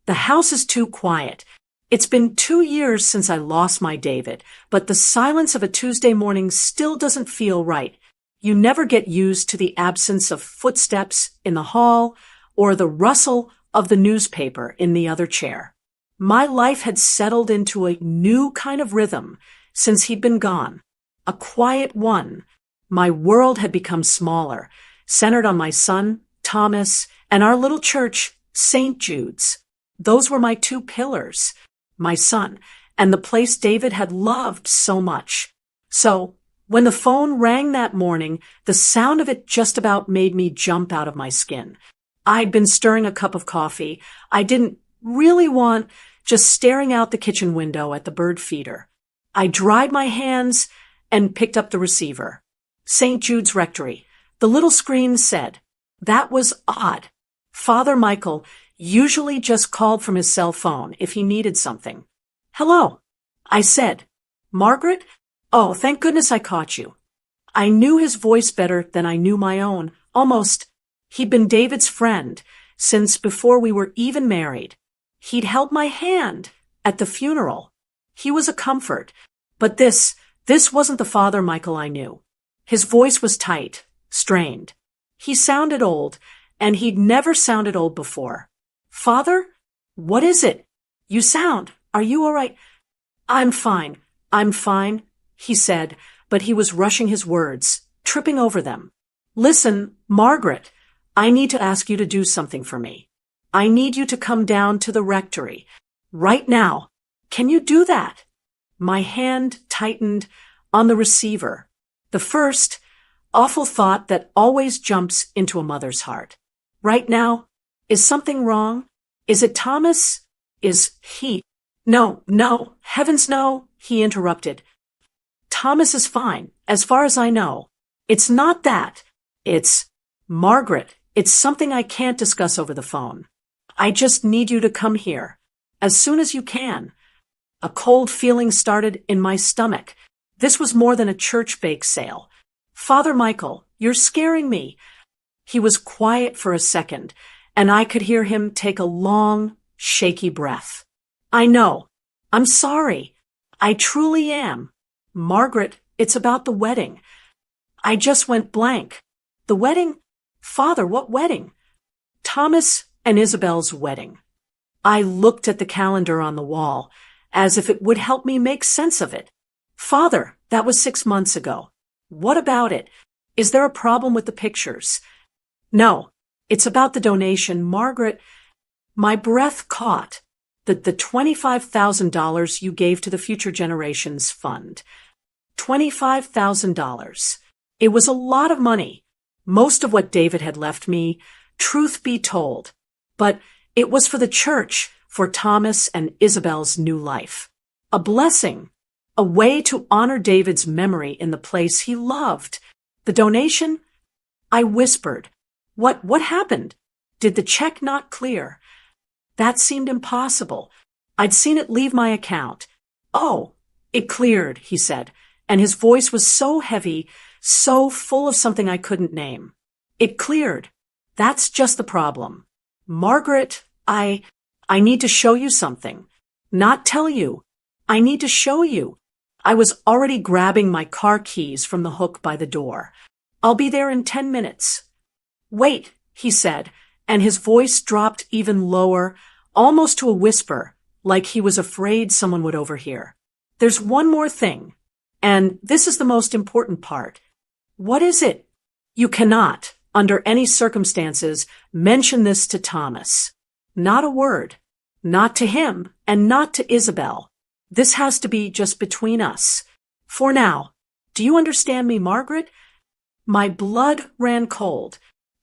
The house is too quiet. It's been 2 years since I lost my David, but the silence of a Tuesday morning still doesn't feel right. You never get used to the absence of footsteps in the hall or the rustle of the newspaper in the other chair. My life had settled into a new kind of rhythm since he'd been gone. A quiet one. My world had become smaller, centered on my son, Thomas, and our little church, St. Jude's. Those were my two pillars, my son, and the place David had loved so much. So, when the phone rang that morning, the sound of it just about made me jump out of my skin. I'd been stirring a cup of coffee. I didn't really want just staring out the kitchen window at the bird feeder. I dried my hands and picked up the receiver. St. Jude's Rectory. The little screen said. That was odd. Father Michael usually just called from his cell phone if he needed something. Hello, I said. Margaret? Oh, thank goodness I caught you. I knew his voice better than I knew my own. Almost. He'd been David's friend since before we were even married. He'd held my hand at the funeral. He was a comfort. But this wasn't the Father Michael I knew. His voice was tight, strained. He sounded old, and he'd never sounded old before. Father? What is it? Are you all right? I'm fine, he said, but he was rushing his words, tripping over them. Listen, Margaret, I need to ask you to do something for me. I need you to come down to the rectory. Right now. Can you do that? My hand tightened on the receiver. The first, awful thought that always jumps into a mother's heart. Right now? Is something wrong? Is it Thomas? Is he? No, heavens no, he interrupted. Thomas is fine, as far as I know. It's not that. It's, Margaret, it's something I can't discuss over the phone. I just need you to come here. As soon as you can. A cold feeling started in my stomach. This was more than a church bake sale. Father Michael, you're scaring me. He was quiet for a second, and I could hear him take a long, shaky breath. I know. I'm sorry. I truly am. Margaret, it's about the wedding. I just went blank. The wedding? Father, what wedding? Thomas and Isabel's wedding. I looked at the calendar on the wall, as if it would help me make sense of it. Father, that was 6 months ago. What about it? Is there a problem with the pictures? No, it's about the donation, Margaret. My breath caught. The $25,000 you gave to the Future Generations Fund. $25,000. It was a lot of money. Most of what David had left me, truth be told. But it was for the church, for Thomas and Isabel's new life. A blessing. A way to honor David's memory in the place he loved. The donation? I whispered. What happened? Did the check not clear? That seemed impossible. I'd seen it leave my account. Oh, it cleared, he said, and his voice was so heavy, so full of something I couldn't name. It cleared. That's just the problem. Margaret, I need to show you something. Not tell you. I need to show you. I was already grabbing my car keys from the hook by the door. I'll be there in 10 minutes. Wait, he said, and his voice dropped even lower, almost to a whisper, like he was afraid someone would overhear. There's one more thing, and this is the most important part. What is it? You cannot, under any circumstances, mention this to Thomas. Not a word. Not to him, and not to Isabel. This has to be just between us. For now. Do you understand me, Margaret? My blood ran cold.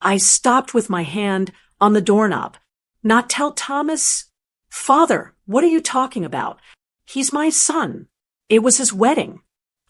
I stopped with my hand on the doorknob. Not tell Thomas? Father, what are you talking about? He's my son. It was his wedding.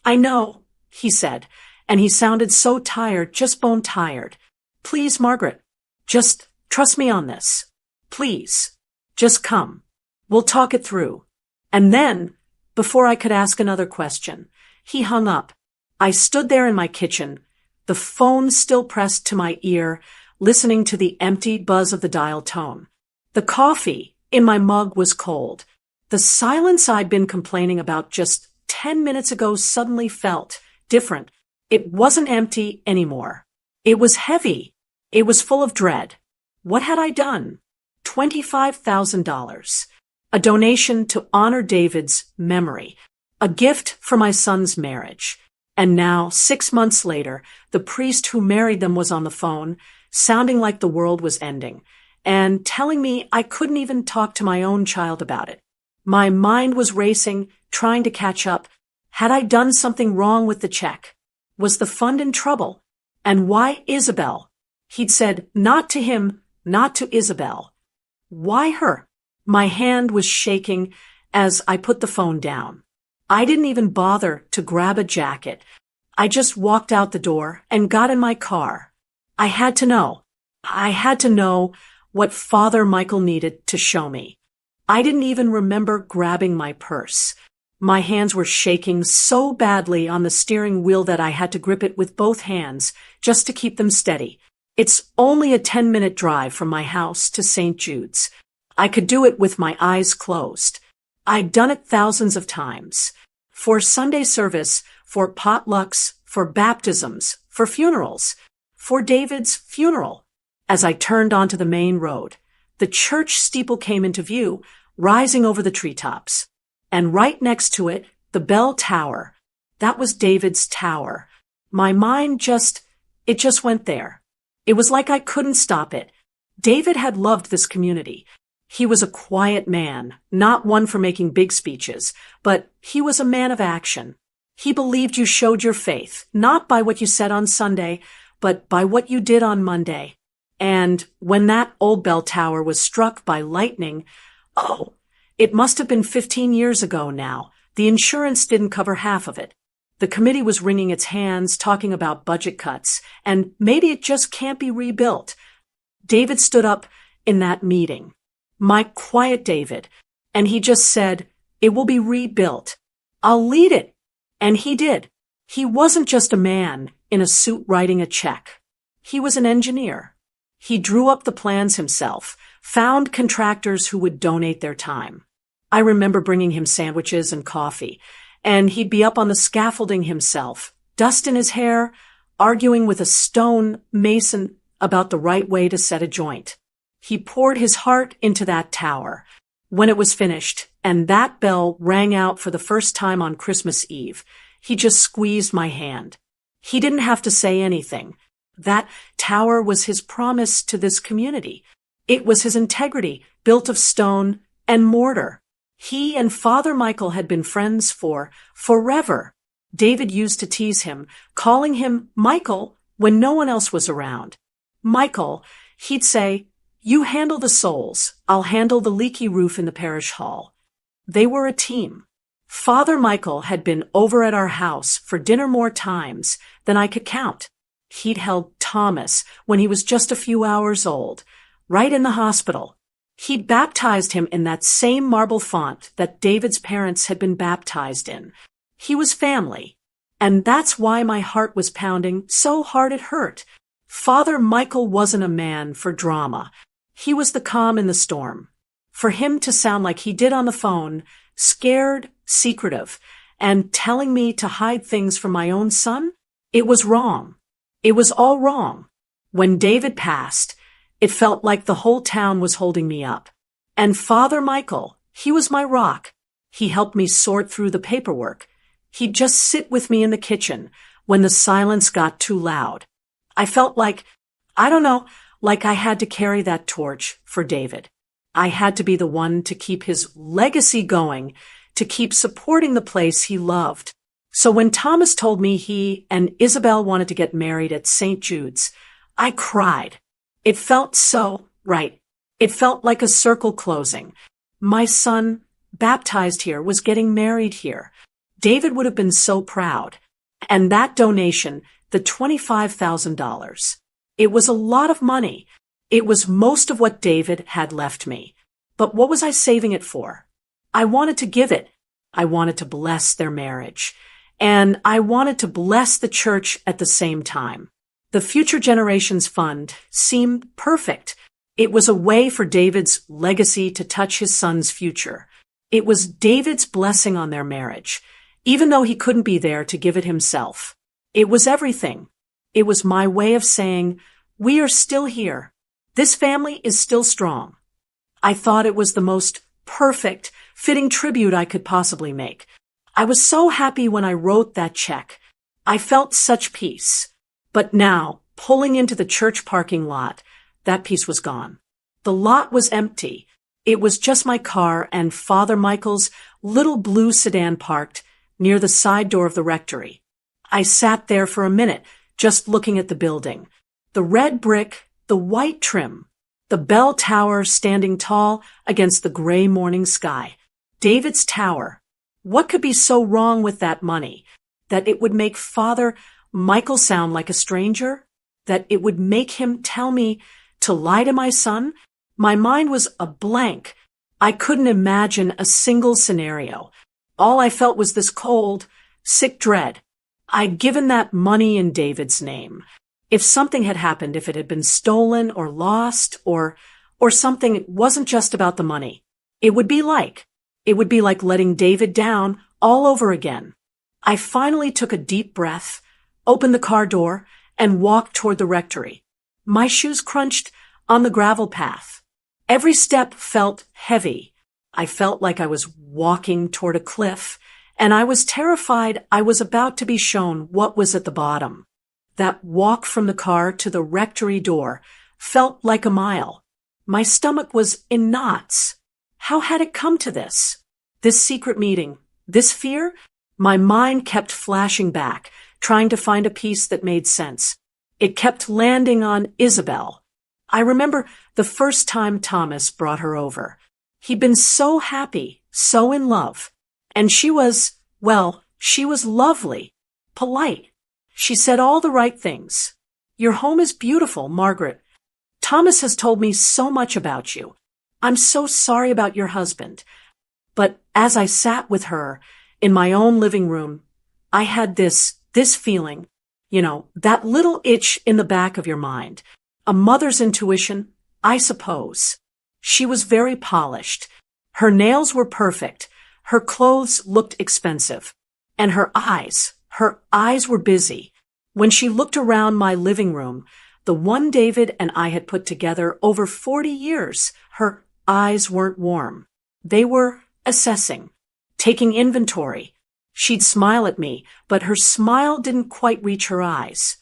I know, he said, and he sounded so tired, just bone tired. Please, Margaret, just trust me on this. Please, just come. We'll talk it through. And then, before I could ask another question, he hung up. I stood there in my kitchen, the phone still pressed to my ear, listening to the empty buzz of the dial tone. The coffee, in my mug was cold. The silence I'd been complaining about just 10 minutes ago suddenly felt different. It wasn't empty anymore. It was heavy. It was full of dread. What had I done? $25,000. A donation to honor David's memory. A gift for my son's marriage. And now, 6 months later, the priest who married them was on the phone, sounding like the world was ending, and telling me I couldn't even talk to my own child about it. My mind was racing, trying to catch up. Had I done something wrong with the check? Was the fund in trouble? And why Isabel? He'd said not to him, not to Isabel. Why her? My hand was shaking as I put the phone down. I didn't even bother to grab a jacket. I just walked out the door and got in my car. I had to know. I had to know what Father Michael needed to show me. I didn't even remember grabbing my purse. My hands were shaking so badly on the steering wheel that I had to grip it with both hands just to keep them steady. It's only a 10-minute drive from my house to St. Jude's. I could do it with my eyes closed. I'd done it thousands of times. For Sunday service, for potlucks, for baptisms, for funerals, for David's funeral. As I turned onto the main road, the church steeple came into view, rising over the treetops. And right next to it, the bell tower. That was David's tower. My mind just went there. It was like I couldn't stop it. David had loved this community. He was a quiet man, not one for making big speeches, but he was a man of action. He believed you showed your faith, not by what you said on Sunday, but by what you did on Monday. And when that old bell tower was struck by lightning, it must have been 15 years ago now. The insurance didn't cover half of it. The committee was wringing its hands, talking about budget cuts, and maybe it just can't be rebuilt. David stood up in that meeting. My quiet David. And he just said, it will be rebuilt. I'll lead it. And he did. He wasn't just a man in a suit writing a check. He was an engineer. He drew up the plans himself, found contractors who would donate their time. I remember bringing him sandwiches and coffee, and he'd be up on the scaffolding himself, dust in his hair, arguing with a stone mason about the right way to set a joint. He poured his heart into that tower. When it was finished, and that bell rang out for the first time on Christmas Eve, he just squeezed my hand. He didn't have to say anything. That tower was his promise to this community. It was his integrity, built of stone and mortar. He and Father Michael had been friends for forever. David used to tease him, calling him Michael when no one else was around. Michael, he'd say, you handle the souls, I'll handle the leaky roof in the parish hall. They were a team. Father Michael had been over at our house for dinner more times than I could count. He'd held Thomas when he was just a few hours old, right in the hospital. He'd baptized him in that same marble font that David's parents had been baptized in. He was family. And that's why my heart was pounding so hard it hurt. Father Michael wasn't a man for drama. He was the calm in the storm. For him to sound like he did on the phone, scared, secretive, and telling me to hide things from my own son, it was wrong. It was all wrong. When David passed, it felt like the whole town was holding me up. And Father Michael, he was my rock. He helped me sort through the paperwork. He'd just sit with me in the kitchen when the silence got too loud. I felt like I had to carry that torch for David. I had to be the one to keep his legacy going, to keep supporting the place he loved. So when Thomas told me he and Isabel wanted to get married at St. Jude's, I cried. It felt so right. It felt like a circle closing. My son, baptized here, was getting married here. David would have been so proud. And that donation, the $25,000. It was a lot of money. It was most of what David had left me. But what was I saving it for? I wanted to give it. I wanted to bless their marriage. And I wanted to bless the church at the same time. The Future Generations Fund seemed perfect. It was a way for David's legacy to touch his son's future. It was David's blessing on their marriage, even though he couldn't be there to give it himself. It was everything. It was my way of saying, we are still here. This family is still strong. I thought it was the most perfect, fitting tribute I could possibly make. I was so happy when I wrote that check. I felt such peace. But now, pulling into the church parking lot, that peace was gone. The lot was empty. It was just my car and Father Michael's little blue sedan parked near the side door of the rectory. I sat there for a minute, just looking at the building. The red brick, the white trim, the bell tower standing tall against the gray morning sky. David's tower. What could be so wrong with that money? That it would make Father Michael sound like a stranger? That it would make him tell me to lie to my son? My mind was a blank. I couldn't imagine a single scenario. All I felt was this cold, sick dread. I'd given that money in David's name. If something had happened, if it had been stolen or lost or something, it wasn't just about the money. It would be like letting David down all over again. I finally took a deep breath, opened the car door, and walked toward the rectory. My shoes crunched on the gravel path. Every step felt heavy. I felt like I was walking toward a cliff, and I was terrified I was about to be shown what was at the bottom. That walk from the car to the rectory door felt like a mile. My stomach was in knots. How had it come to this? This secret meeting, this fear? My mind kept flashing back, trying to find a piece that made sense. It kept landing on Isabel. I remember the first time Thomas brought her over. He'd been so happy, so in love. And she was lovely, polite. She said all the right things. Your home is beautiful, Margaret. Thomas has told me so much about you. I'm so sorry about your husband. But as I sat with her in my own living room, I had this feeling, that little itch in the back of your mind. A mother's intuition, I suppose. She was very polished. Her nails were perfect. Her clothes looked expensive. And her eyes were busy. When she looked around my living room, the one David and I had put together over 40 years, her eyes weren't warm. They were assessing, taking inventory. She'd smile at me, but her smile didn't quite reach her eyes.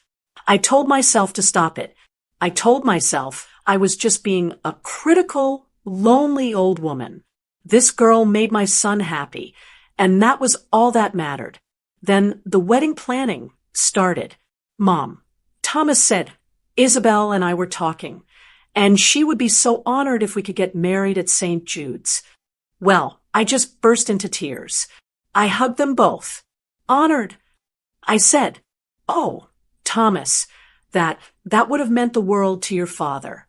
I told myself to stop it. I told myself I was just being a critical, lonely old woman. This girl made my son happy, and that was all that mattered. Then the wedding planning started. Mom, Thomas said Isabel and I were talking, and she would be so honored if we could get married at St. Jude's. Well, I just burst into tears. I hugged them both. Honored. I said, "Oh, Thomas, that would have meant the world to your father."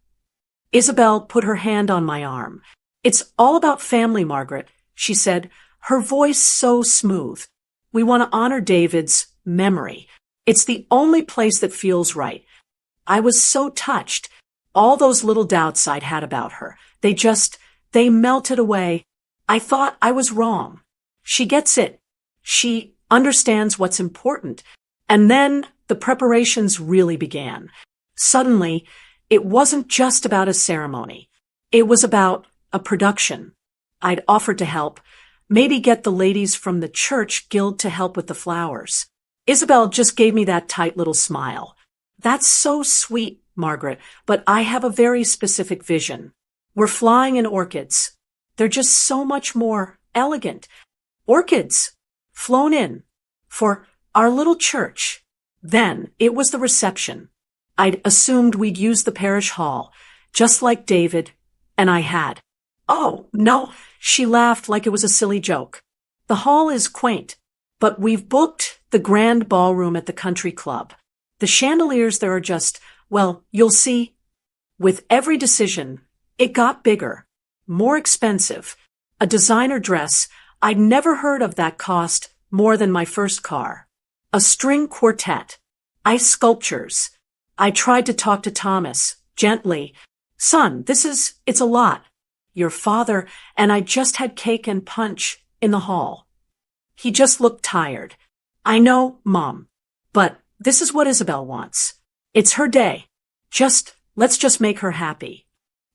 Isabel put her hand on my arm. "It's all about family, Margaret," she said, her voice so smooth. "We want to honor David's memory. It's the only place that feels right." I was so touched. All those little doubts I'd had about her, they melted away. I thought I was wrong. She gets it. She understands what's important. And then the preparations really began. Suddenly, it wasn't just about a ceremony. It was about a production. I'd offered to help, maybe get the ladies from the church guild to help with the flowers. Isabel just gave me that tight little smile. "That's so sweet, Margaret, but I have a very specific vision. We're flying in orchids. They're just so much more elegant. Orchids, flown in, for our little church." Then it was the reception. I'd assumed we'd use the parish hall, just like David, and I had. "Oh, no," she laughed like it was a silly joke. "The hall is quaint, but we've booked the grand ballroom at the country club. The chandeliers there are just, well, you'll see." With every decision, it got bigger, more expensive. A designer dress, I'd never heard of that cost more than my first car. A string quartet, ice sculptures. I tried to talk to Thomas, gently, Son, it's a lot. Your father and I just had cake and punch in the hall. He just looked tired. I know, Mom, but this is what Isabel wants. It's her day. Let's just make her happy.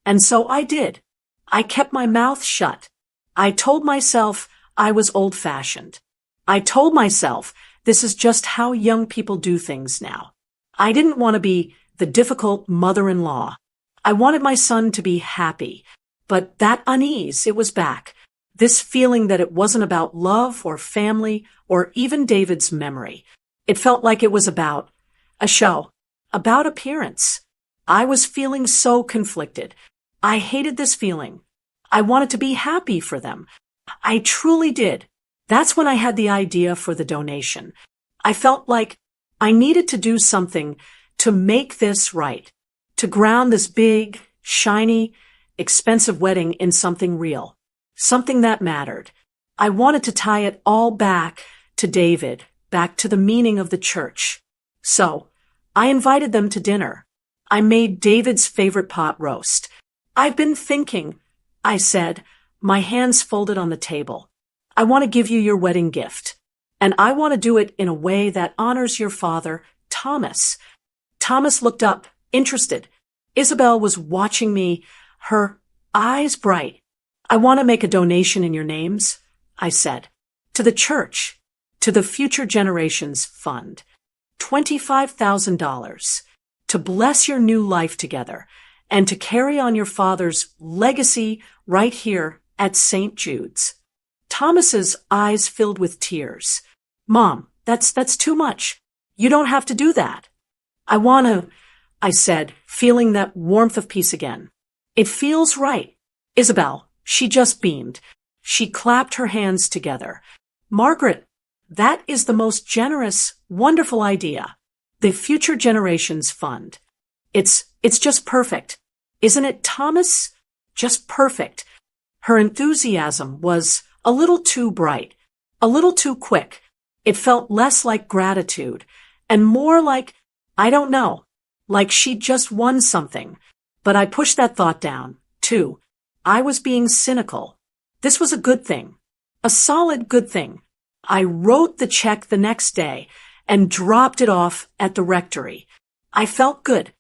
And so I did. I kept my mouth shut. I told myself I was old-fashioned. I told myself this is just how young people do things now. I didn't want to be the difficult mother-in-law. I wanted my son to be happy. But that unease, it was back. This feeling that it wasn't about love or family or even David's memory. It felt like it was about a show, about appearance. I was feeling so conflicted. I hated this feeling. I wanted to be happy for them. I truly did. That's when I had the idea for the donation. I felt like I needed to do something to make this right, to ground this big, shiny, expensive wedding in something real, something that mattered. I wanted to tie it all back to David, back to the meaning of the church. So, I invited them to dinner. I made David's favorite pot roast. I've been thinking, I said, my hands folded on the table. I want to give you your wedding gift. And I want to do it in a way that honors your father, Thomas. Thomas looked up, interested. Isabel was watching me, her eyes bright. I want to make a donation in your names, I said, to the church, to the Future Generations Fund. $25,000 to bless your new life together and to carry on your father's legacy right here at St. Jude's. Thomas's eyes filled with tears. Mom, that's too much. You don't have to do that. I want to, I said, feeling that warmth of peace again. It feels right. Isabel, she just beamed. She clapped her hands together. Margaret, that is the most generous, wonderful idea. The Future Generations Fund. It's just perfect. Isn't it, Thomas? Just perfect. Her enthusiasm was a little too bright, a little too quick. It felt less like gratitude and more like, I don't know, like she'd just won something. But I pushed that thought down, too. I was being cynical. This was a good thing. A solid good thing. I wrote the check the next day and dropped it off at the rectory. I felt good.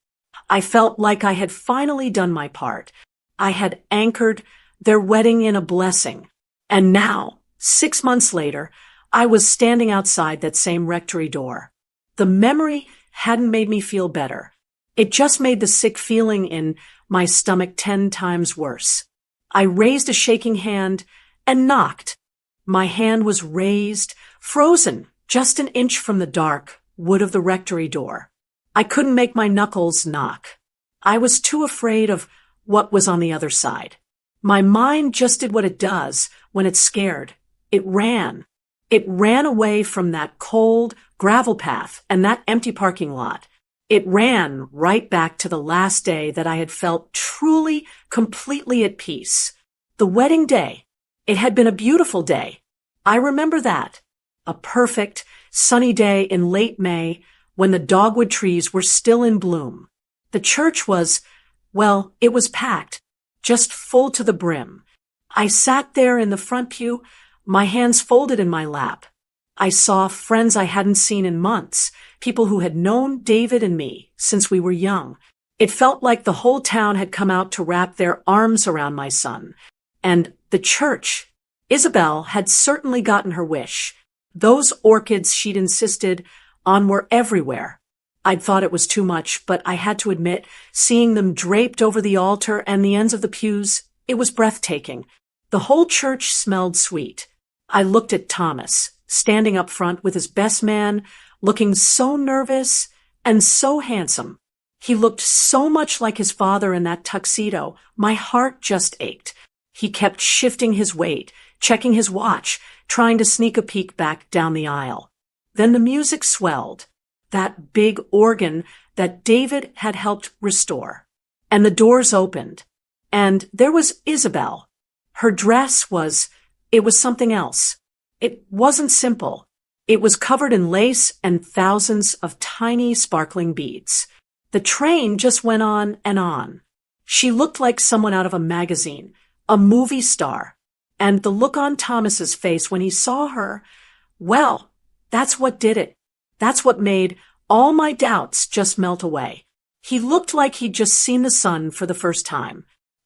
I felt like I had finally done my part. I had anchored their wedding in a blessing. And now, 6 months later, I was standing outside that same rectory door. The memory hadn't made me feel better. It just made the sick feeling in my stomach 10 times worse. I raised a shaking hand and knocked. My hand was raised, frozen, just an inch from the dark wood of the rectory door. I couldn't make my knuckles knock. I was too afraid of what was on the other side. My mind just did what it does when it's scared. It ran. It ran away from that cold gravel path and that empty parking lot. It ran right back to the last day that I had felt truly, completely at peace. The wedding day. It had been a beautiful day. I remember that. A perfect, sunny day in late May when the dogwood trees were still in bloom. The church was, well, it was packed, just full to the brim. I sat there in the front pew, my hands folded in my lap. I saw friends I hadn't seen in months, people who had known David and me since we were young. It felt like the whole town had come out to wrap their arms around my son. And the church. Isabel had certainly gotten her wish. Those orchids she'd insisted on were everywhere. I'd thought it was too much, but I had to admit, seeing them draped over the altar and the ends of the pews, it was breathtaking. The whole church smelled sweet. I looked at Thomas, standing up front with his best man, looking so nervous and so handsome. He looked so much like his father in that tuxedo. My heart just ached. He kept shifting his weight, checking his watch, trying to sneak a peek back down the aisle. Then the music swelled, that big organ that David had helped restore. And the doors opened. And there was Isabel. Her dress was something else. It wasn't simple. It was covered in lace and thousands of tiny sparkling beads. The train just went on and on. She looked like someone out of a magazine, a movie star. And the look on Thomas's face when he saw her, well, that's what did it. That's what made all my doubts just melt away. He looked like he'd just seen the sun for the first time.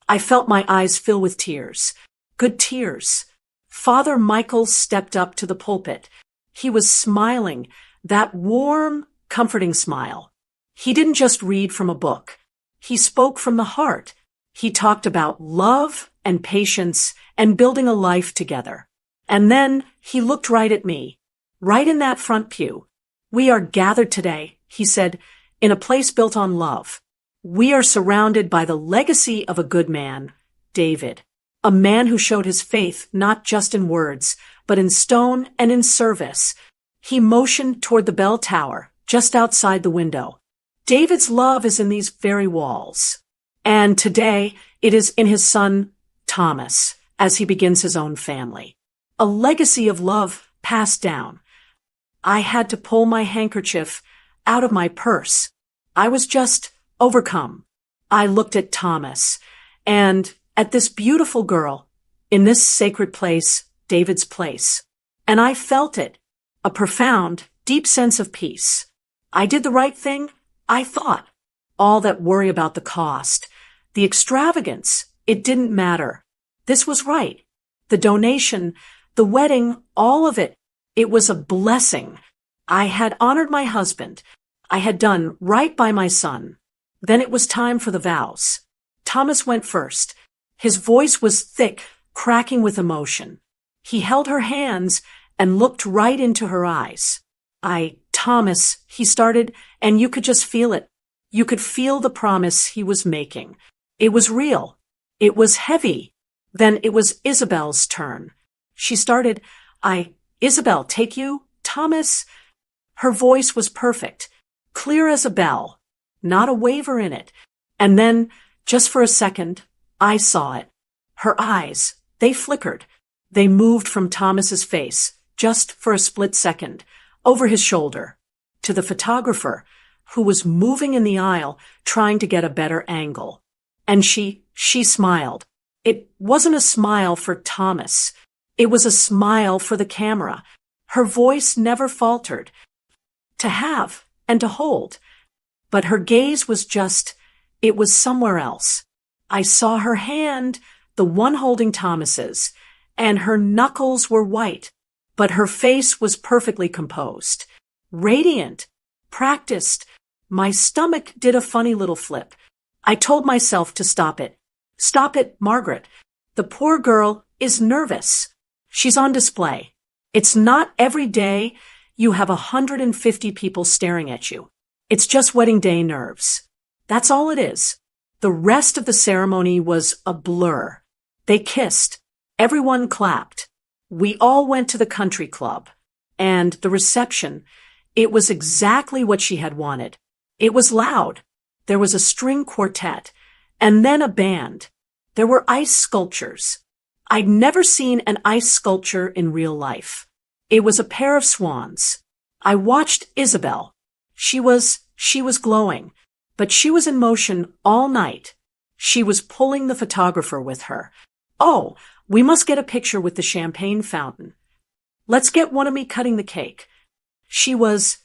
I felt my eyes fill with tears. Good tears. Father Michael stepped up to the pulpit. He was smiling, that warm, comforting smile. He didn't just read from a book. He spoke from the heart. He talked about love and patience and building a life together. And then he looked right at me, right in that front pew. We are gathered today, he said, in a place built on love. We are surrounded by the legacy of a good man, David, a man who showed his faith not just in words, but in stone and in service. He motioned toward the bell tower, just outside the window. David's love is in these very walls. And today, it is in his son, Thomas, as he begins his own family. A legacy of love passed down. I had to pull my handkerchief out of my purse. I was just overcome. I looked at Thomas and at this beautiful girl in this sacred place, David's place. And I felt it, a profound, deep sense of peace. I did the right thing, I thought. All that worry about the cost, the extravagance, it didn't matter. This was right. The donation, the wedding, all of it. It was a blessing. I had honored my husband. I had done right by my son. Then it was time for the vows. Thomas went first. His voice was thick, cracking with emotion. He held her hands and looked right into her eyes. Thomas, he started, and you could just feel it. You could feel the promise he was making. It was real. It was heavy. Then it was Isabel's turn. She started, Isabel, take you? Thomas? Her voice was perfect, clear as a bell, not a waver in it. And then, just for a second, I saw it. Her eyes, they flickered. They moved from Thomas's face, just for a split second, over his shoulder, to the photographer, who was moving in the aisle, trying to get a better angle. And she smiled. It wasn't a smile for Thomas. It was a smile for the camera. Her voice never faltered. To have and to hold. But her gaze was it was somewhere else. I saw her hand, the one holding Thomas's, and her knuckles were white, but her face was perfectly composed. Radiant. Practiced. My stomach did a funny little flip. I told myself to stop it. Stop it, Margaret. The poor girl is nervous. She's on display. It's not every day you have 150 people staring at you. It's just wedding day nerves. That's all it is. The rest of the ceremony was a blur. They kissed. Everyone clapped. We all went to the country club. And the reception, it was exactly what she had wanted. It was loud. There was a string quartet, and then a band. There were ice sculptures. I'd never seen an ice sculpture in real life. It was a pair of swans. I watched Isabel. She was glowing, but she was in motion all night. She was pulling the photographer with her. Oh, we must get a picture with the champagne fountain. Let's get one of me cutting the cake. She was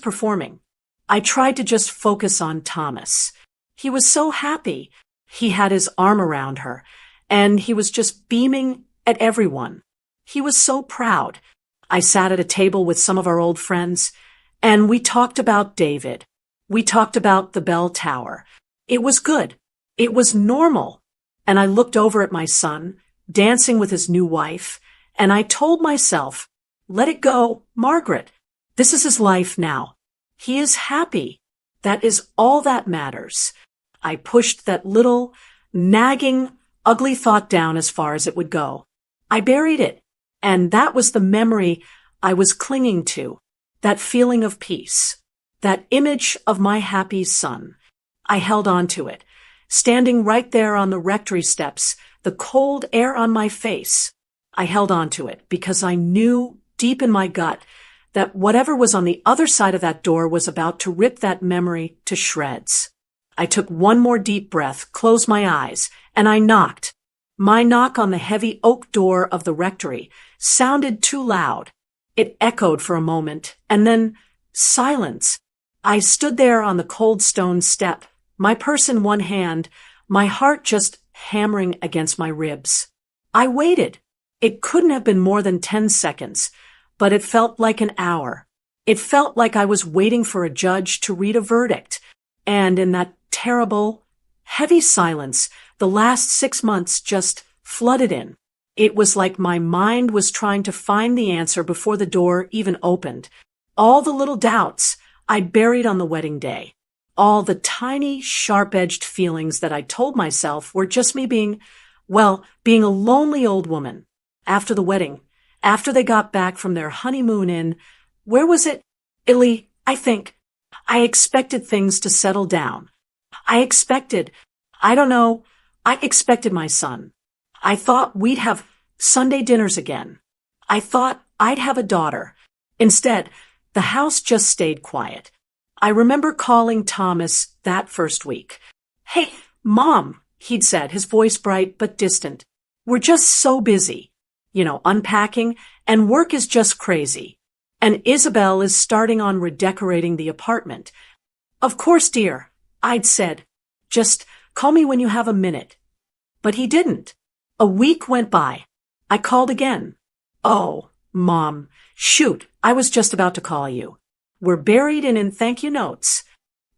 performing. I tried to just focus on Thomas. He was so happy. He had his arm around her, and he was just beaming at everyone. He was so proud. I sat at a table with some of our old friends, and we talked about David. We talked about the bell tower. It was good. It was normal. And I looked over at my son, dancing with his new wife, and I told myself, let it go, Margaret. This is his life now. He is happy. That is all that matters. I pushed that little, nagging, ugly thought down as far as it would go. I buried it. And that was the memory I was clinging to, that feeling of peace, that image of my happy son. I held on to it, standing right there on the rectory steps, the cold air on my face. I held on to it because I knew deep in my gut that whatever was on the other side of that door was about to rip that memory to shreds. I took one more deep breath, closed my eyes, and I knocked. My knock on the heavy oak door of the rectory sounded too loud. It echoed for a moment, and then silence. I stood there on the cold stone step, my purse in one hand, my heart just hammering against my ribs. I waited. It couldn't have been more than 10 seconds, but it felt like an hour. It felt like I was waiting for a judge to read a verdict. And in that terrible, heavy silence, the last 6 months just flooded in. It was like my mind was trying to find the answer before the door even opened. All the little doubts I'd buried on the wedding day. All the tiny, sharp-edged feelings that I told myself were just me being a lonely old woman. After the wedding, after they got back from their honeymoon in, where was it? Italy, I think. I expected things to settle down. I expected my son. I thought we'd have Sunday dinners again. I thought I'd have a daughter. Instead, the house just stayed quiet. I remember calling Thomas that first week. "Hey, Mom," he'd said, his voice bright but distant. "We're just so busy. Unpacking, and work is just crazy. And Isabel is starting on redecorating the apartment." "Of course, dear," I'd said. "Just call me when you have a minute." But he didn't. A week went by. I called again. "Oh, Mom, shoot, I was just about to call you. We're buried in thank you notes."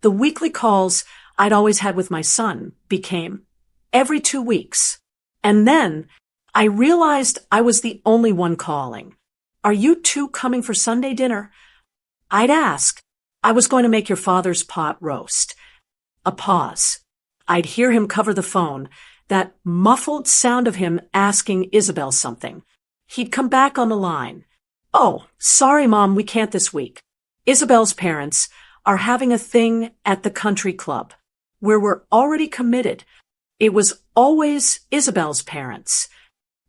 The weekly calls I'd always had with my son became every 2 weeks. And then I realized I was the only one calling. "Are you two coming for Sunday dinner?" I'd ask. "I was going to make your father's pot roast." A pause. I'd hear him cover the phone, that muffled sound of him asking Isabel something. He'd come back on the line. "Oh, sorry, Mom, we can't this week. Isabel's parents are having a thing at the country club, where we're already committed." It was always Isabel's parents.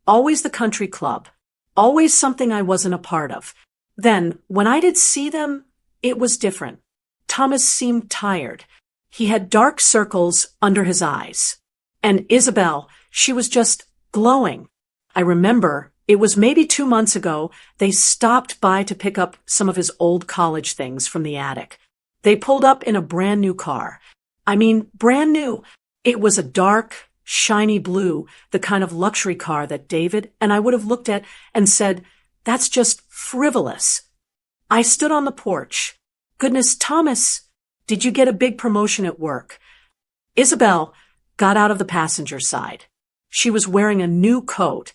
Always the country club. Always something I wasn't a part of. Then, when I did see them, it was different. Thomas seemed tired. He had dark circles under his eyes. And Isabel, she was just glowing. I remember it was maybe 2 months ago they stopped by to pick up some of his old college things from the attic. They pulled up in a brand new car. I mean, brand new. It was a dark, shiny blue, the kind of luxury car that David and I would have looked at and said, "That's just frivolous." I stood on the porch. "Goodness, Thomas, did you get a big promotion at work?" Isabel got out of the passenger side. She was wearing a new coat,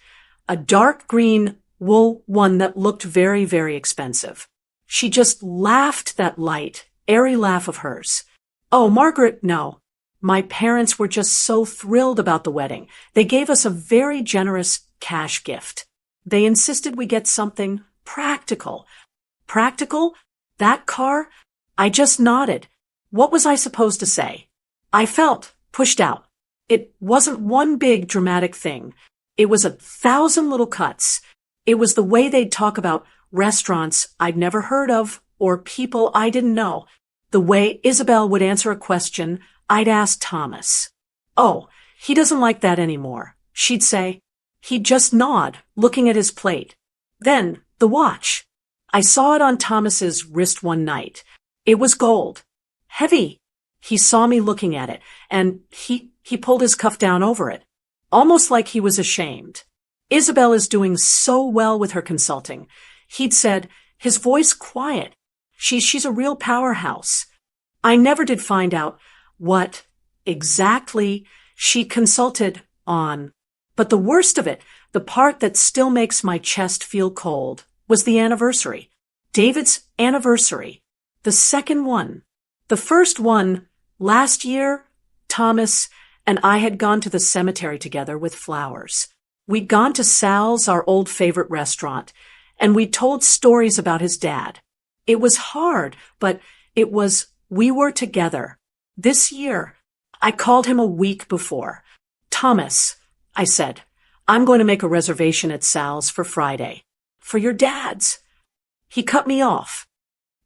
a dark green wool one that looked very, very expensive. She just laughed, that light, airy laugh of hers. "Oh, Margaret, no. My parents were just so thrilled about the wedding. They gave us a very generous cash gift. They insisted we get something practical." "Practical? That car?" I just nodded. What was I supposed to say? I felt pushed out. It wasn't one big dramatic thing. It was 1,000 little cuts. It was the way they'd talk about restaurants I'd never heard of or people I didn't know. The way Isabel would answer a question I'd ask Thomas. "Oh, he doesn't like that anymore," she'd say. He'd just nod, looking at his plate. Then, the watch. I saw it on Thomas's wrist one night. It was gold. Heavy. He saw me looking at it, and he pulled his cuff down over it, almost like he was ashamed. "Isabel is doing so well with her consulting," he'd said, his voice quiet. She's a real powerhouse." I never did find out what exactly she consulted on. But the worst of it, the part that still makes my chest feel cold, was the anniversary. David's anniversary. The second one. The first one, last year, Thomas and I had gone to the cemetery together with flowers. We'd gone to Sal's, our old favorite restaurant, and we'd told stories about his dad. It was hard, but we were together. This year, I called him a week before. "Thomas," I said, "I'm going to make a reservation at Sal's for Friday. For your dad's." He cut me off.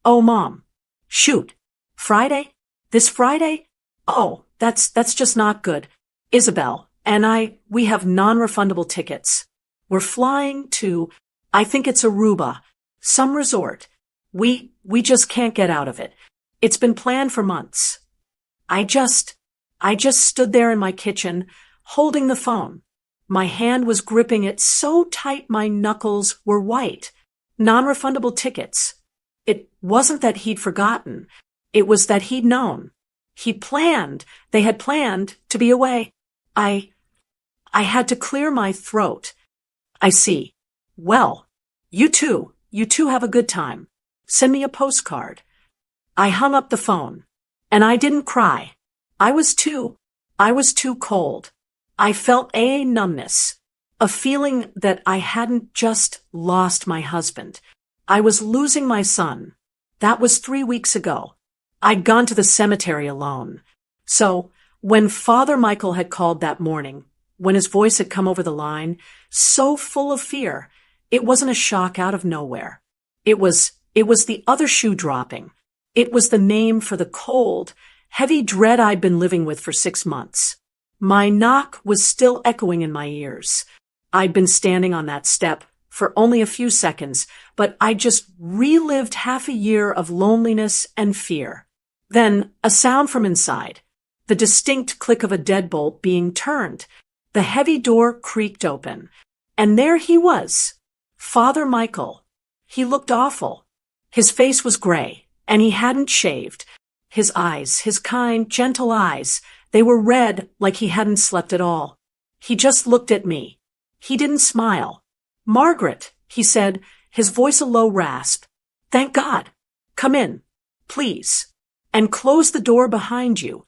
"Oh, Mom. Shoot. Friday? This Friday? Oh, that's just not good. Isabel and we have non-refundable tickets. We're flying to, I think it's Aruba, some resort. We just can't get out of it. It's been planned for months. I just, I just stood there in my kitchen, holding the phone. My hand was gripping it so tight my knuckles were white. Non-refundable tickets. It wasn't that he'd forgotten. It was that he'd known. They had planned to be away. I had to clear my throat. I see. Well, you two have a good time. Send me a postcard. I hung up the phone. And I didn't cry. I was too cold. I felt a numbness. A feeling that I hadn't just lost my husband. I was losing my son. That was 3 weeks ago. I'd gone to the cemetery alone. So, when Father Michael had called that morning, when his voice had come over the line, so full of fear, it wasn't a shock out of nowhere. It was the other shoe dropping. It was the name for the cold, heavy dread I'd been living with for 6 months. My knock was still echoing in my ears. I'd been standing on that step for only a few seconds, but I just relived half a year of loneliness and fear. Then, a sound from inside. The distinct click of a deadbolt being turned. The heavy door creaked open. And there he was. Father Michael. He looked awful. His face was gray, and he hadn't shaved. His eyes, his kind, gentle eyes, they were red like he hadn't slept at all. He just looked at me. He didn't smile. "Margaret," he said, his voice a low rasp. "Thank God. Come in, please. And close the door behind you."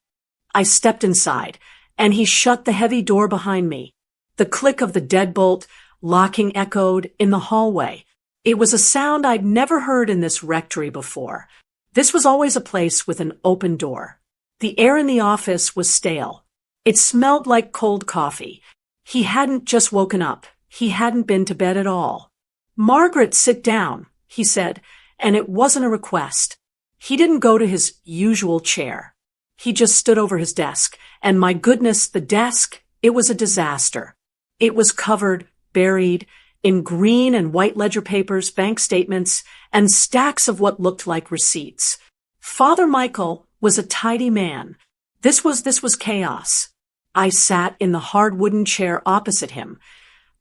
I stepped inside, and he shut the heavy door behind me. The click of the deadbolt, locking echoed in the hallway. It was a sound I'd never heard in this rectory before. This was always a place with an open door. The air in the office was stale. It smelled like cold coffee. He hadn't just woken up. He hadn't been to bed at all. "Margaret, sit down," he said, and it wasn't a request. He didn't go to his usual chair. He just stood over his desk, and my goodness, the desk, it was a disaster. It was covered, buried, in green and white ledger papers, bank statements, and stacks of what looked like receipts. Father Michael was a tidy man. This was chaos. I sat in the hard wooden chair opposite him,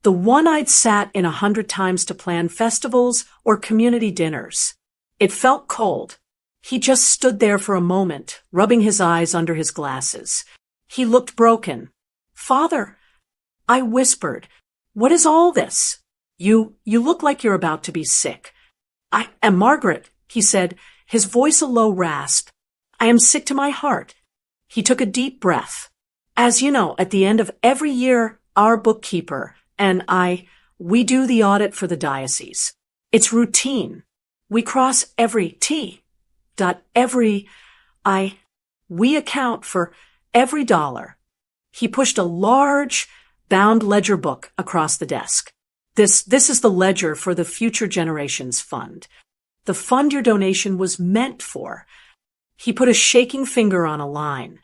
the one I'd sat in 100 times to plan festivals or community dinners. It felt cold. He just stood there for a moment, rubbing his eyes under his glasses. He looked broken. "Father," I whispered, "what is all this? You look like you're about to be sick." "I am Margaret," he said, his voice a low rasp. "I am sick to my heart." He took a deep breath. "As you know, at the end of every year, our bookkeeper and we do the audit for the diocese. It's routine. We cross every T. We account for every dollar." He pushed a large, bound ledger book across the desk. This is the ledger for the Future Generations Fund. The fund your donation was meant for. He put a shaking finger on a line.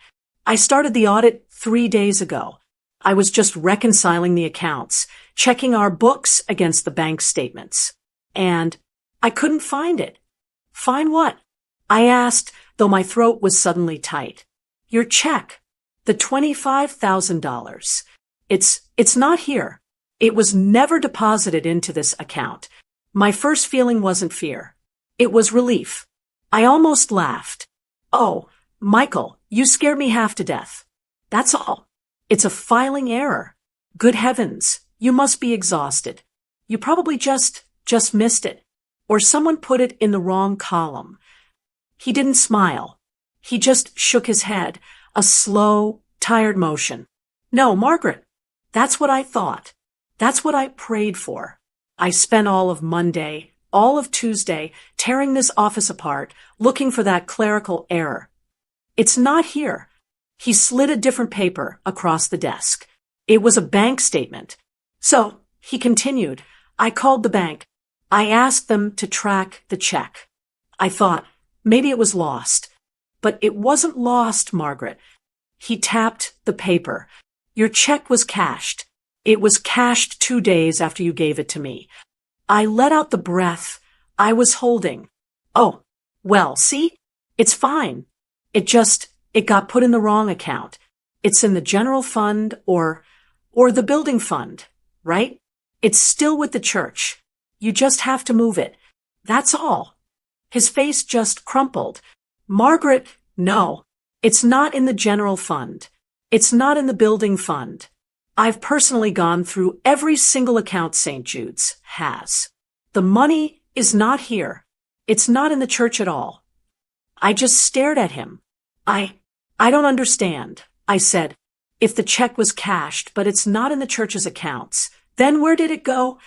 "I started the audit 3 days ago. I was just reconciling the accounts, checking our books against the bank statements. And I couldn't find it." "Find what?" I asked, though my throat was suddenly tight. "Your check. The $25,000. It's not here. It was never deposited into this account." My first feeling wasn't fear. It was relief. I almost laughed. "Oh, Michael, you scared me half to death. That's all. It's a filing error. Good heavens, you must be exhausted. You probably just missed it. Or someone put it in the wrong column." He didn't smile. He just shook his head, a slow, tired motion. "No, Margaret, that's what I thought. That's what I prayed for. I spent all of Monday, all of Tuesday, tearing this office apart, looking for that clerical error. It's not here." He slid a different paper across the desk. It was a bank statement. "So," he continued, "I called the bank. I asked them to track the check. I thought maybe it was lost. But it wasn't lost, Margaret. He tapped the paper. Your check was cashed. It was cashed 2 days after you gave it to me. I let out the breath I was holding. Oh, well, see? It's fine. It got put in the wrong account. It's in the general fund or the building fund, right? It's still with the church. You just have to move it. That's all. His face just crumpled. Margaret, no. It's not in the general fund. It's not in the building fund. I've personally gone through every single account St. Jude's has. The money is not here. It's not in the church at all. I just stared at him. I don't understand, I said. If the check was cashed, but it's not in the church's accounts, then where did it go?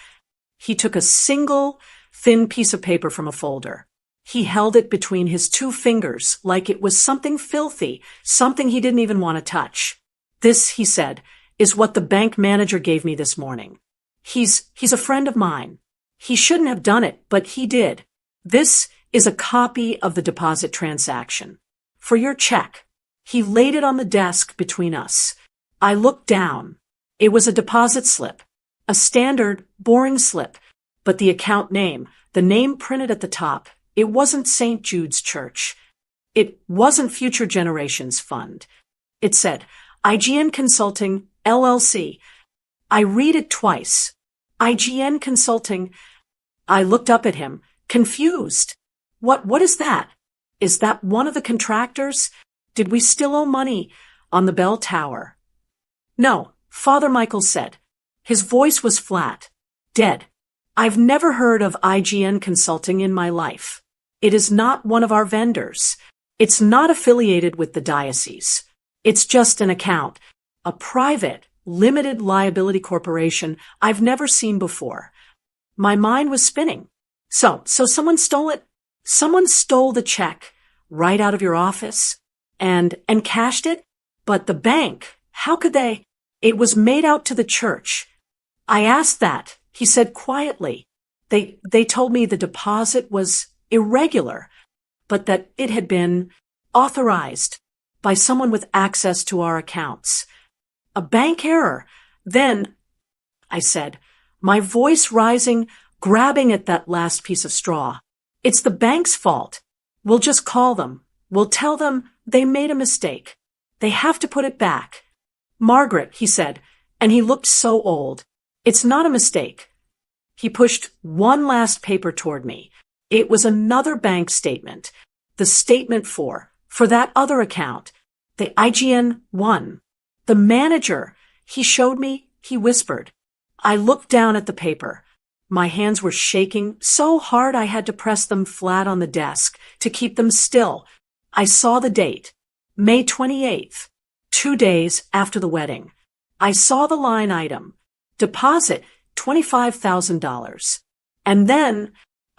He took a single, thin piece of paper from a folder. He held it between his 2 fingers like it was something filthy, something he didn't even want to touch. This, he said, is what the bank manager gave me this morning. He's a friend of mine. He shouldn't have done it, but he did. This is a copy of the deposit transaction. For your check. He laid it on the desk between us. I looked down. It was a deposit slip. A standard, boring slip. But the account name, the name printed at the top, it wasn't St. Jude's Church. It wasn't Future Generations Fund. It said, IGN Consulting, LLC. I read it twice. IGN Consulting. I looked up at him, confused. What is that? Is that one of the contractors? Did we still owe money on the bell tower? No, Father Michael said. His voice was flat. Dead. I've never heard of IGN Consulting in my life. It is not one of our vendors. It's not affiliated with the diocese. It's just an account. A private, limited liability corporation I've never seen before. My mind was spinning. So someone stole it? Someone stole the check right out of your office and cashed it? But the bank, how could they? It was made out to the church. I asked that, he said quietly. They told me the deposit was irregular, but that it had been authorized by someone with access to our accounts. A bank error. Then, I said, my voice rising, grabbing at that last piece of straw. It's the bank's fault. We'll just call them. We'll tell them they made a mistake. They have to put it back. Margaret, he said, and he looked so old. It's not a mistake. He pushed one last paper toward me. It was another bank statement. The statement for that other account. The IGN one. The manager. He showed me, he whispered. I looked down at the paper. My hands were shaking so hard I had to press them flat on the desk to keep them still. I saw the date. May 28th. 2 days after the wedding. I saw the line item. Deposit $25,000. And then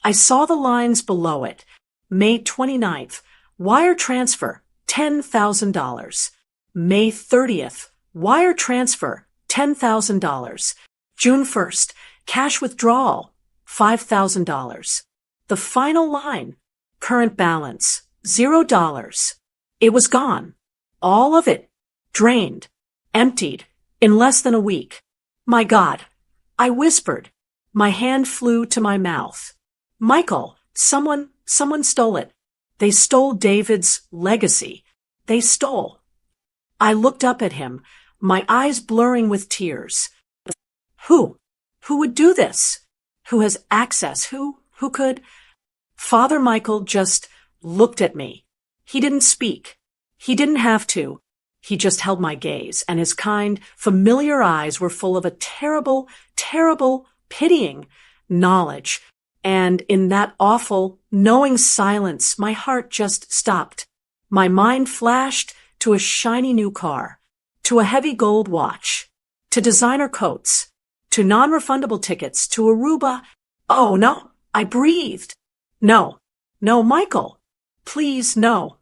I saw the lines below it. May 29th. Wire transfer $10,000. May 30th. Wire transfer $10,000. June 1st. Cash withdrawal $5,000. The final line. Current balance $0. It was gone. All of it. Drained. Emptied. In less than a week. My God. I whispered. My hand flew to my mouth. Michael, someone stole it. They stole David's legacy. They stole. I looked up at him, my eyes blurring with tears. Who? Who would do this? Who has access? Who could? Father Michael just looked at me. He didn't speak. He didn't have to. He just held my gaze, and his kind, familiar eyes were full of a terrible, terrible, pitying knowledge. And in that awful, knowing silence, my heart just stopped. My mind flashed to a shiny new car, to a heavy gold watch, to designer coats, to non-refundable tickets, to Aruba. Oh, no, I breathed. No, Michael, please, no.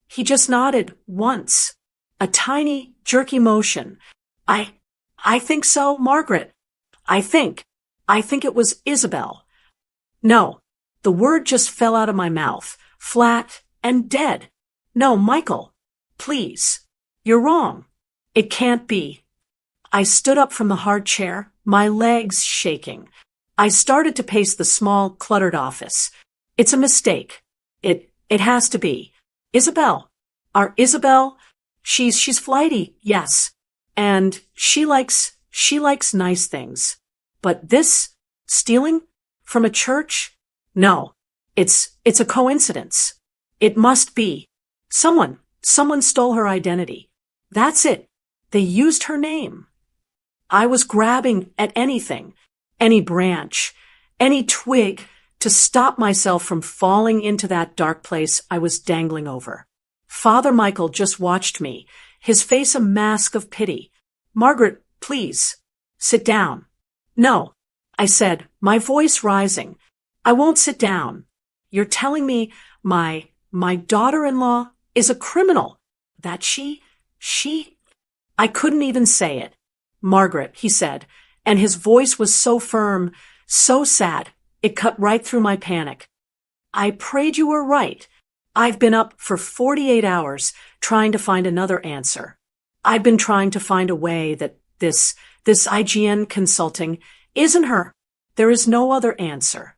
He just nodded once. A tiny, jerky motion. I think so, Margaret. I think it was Isabel. No, the word just fell out of my mouth, flat and dead. No, Michael, please. You're wrong. It can't be. I stood up from the hard chair, my legs shaking. I started to pace the small, cluttered office. It's a mistake. It has to be. Isabel. Our Isabel? She's flighty, yes. And she likes nice things. But this? Stealing? From a church? No. It's a coincidence. It must be. Someone stole her identity. That's it. They used her name. I was grabbing at anything, any branch, any twig, to stop myself from falling into that dark place I was dangling over. Father Michael just watched me, his face a mask of pity. Margaret, please, sit down. No, I said, my voice rising. I won't sit down. You're telling me my daughter-in-law is a criminal. That she? I couldn't even say it. Margaret, he said, and his voice was so firm, so sad, it cut right through my panic. I prayed you were right. I've been up for 48 hours trying to find another answer. I've been trying to find a way that this IGN consulting isn't her. There is no other answer.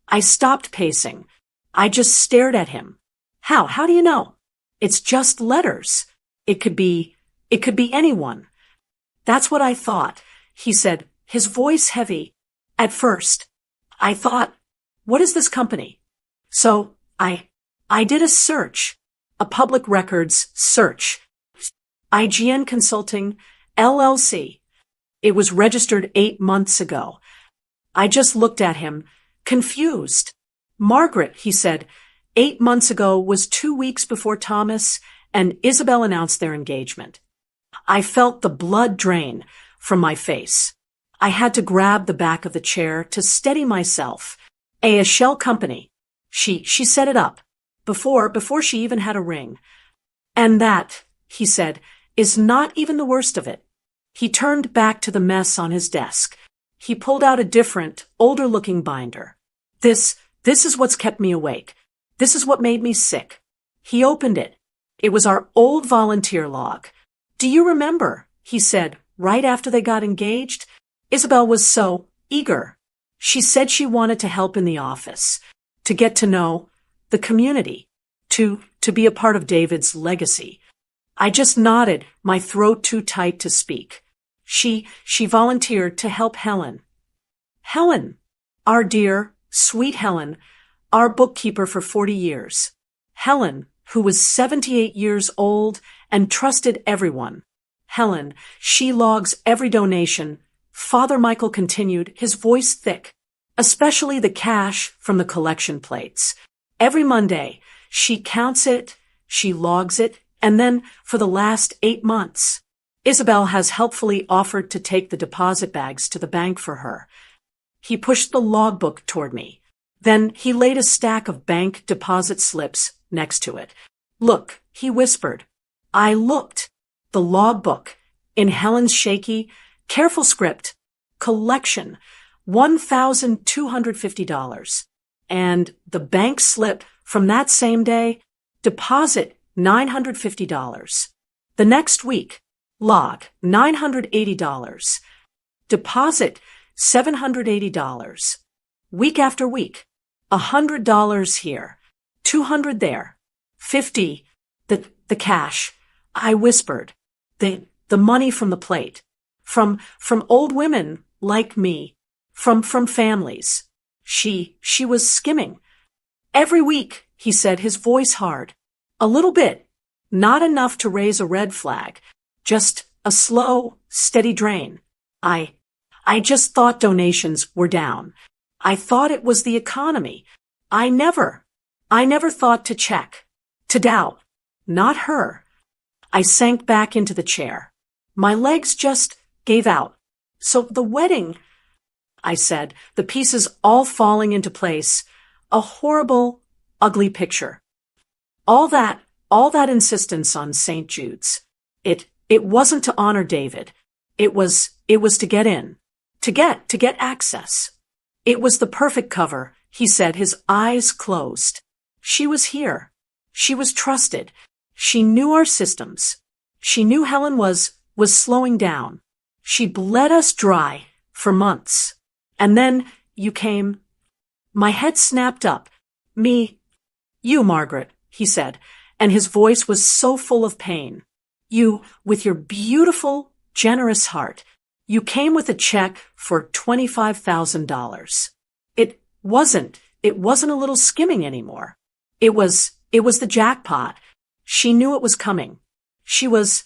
I stopped pacing. I just stared at him. How do you know? It's just letters. It could be anyone. That's what I thought, he said, his voice heavy. At first, I thought, what is this company? So I did a search, a public records search. IGN Consulting, LLC. It was registered 8 months ago. I just looked at him, confused. Margaret, he said, 8 months ago was 2 weeks before Thomas and Isabel announced their engagement. I felt the blood drain from my face. I had to grab the back of the chair to steady myself. A shell company. She set it up. Before she even had a ring. And that, he said, is not even the worst of it. He turned back to the mess on his desk. He pulled out a different, older-looking binder. This is what's kept me awake. This is what made me sick. He opened it. It was our old volunteer log. Do you remember, he said, right after they got engaged? Isabel was so eager. She said she wanted to help in the office, to get to know the community, to be a part of David's legacy. I just nodded, my throat too tight to speak. She volunteered to help Helen. Helen, our dear, sweet Helen, our bookkeeper for 40 years. Helen, who was 78 years old and trusted everyone. Helen, she logs every donation. Father Michael continued, his voice thick, especially the cash from the collection plates. Every Monday, she counts it, she logs it, and then for the last 8 months, Isabel has helpfully offered to take the deposit bags to the bank for her. He pushed the logbook toward me. Then he laid a stack of bank deposit slips next to it. Look, he whispered. I looked. The logbook, in Helen's shaky, careful script, collection, $1,250. And the bank slip from that same day, deposit, $950. The next week, log, $980. Deposit, $780. Week after week, $100 here, $200 there, $50, the cash. I whispered, the money from the plate, from old women like me, from families. She was skimming. Every week, he said, his voice hard. A little bit, not enough to raise a red flag, just a slow, steady drain. I just thought donations were down. I thought it was the economy. I never thought to check, to doubt. Not her. I sank back into the chair. My legs just gave out. So the wedding, I said, the pieces all falling into place. A horrible, ugly picture. All that insistence on St. Jude's. It wasn't to honor David. It was to get in. To get access. It was the perfect cover, he said, his eyes closed. She was here. She was trusted. She knew our systems. She knew Helen was slowing down. She bled us dry for months. And then you came. My head snapped up. You, Margaret, he said, and his voice was so full of pain. You, with your beautiful, generous heart, you came with a check for $25,000. It wasn't a little skimming anymore. It was the jackpot. She knew it was coming. She was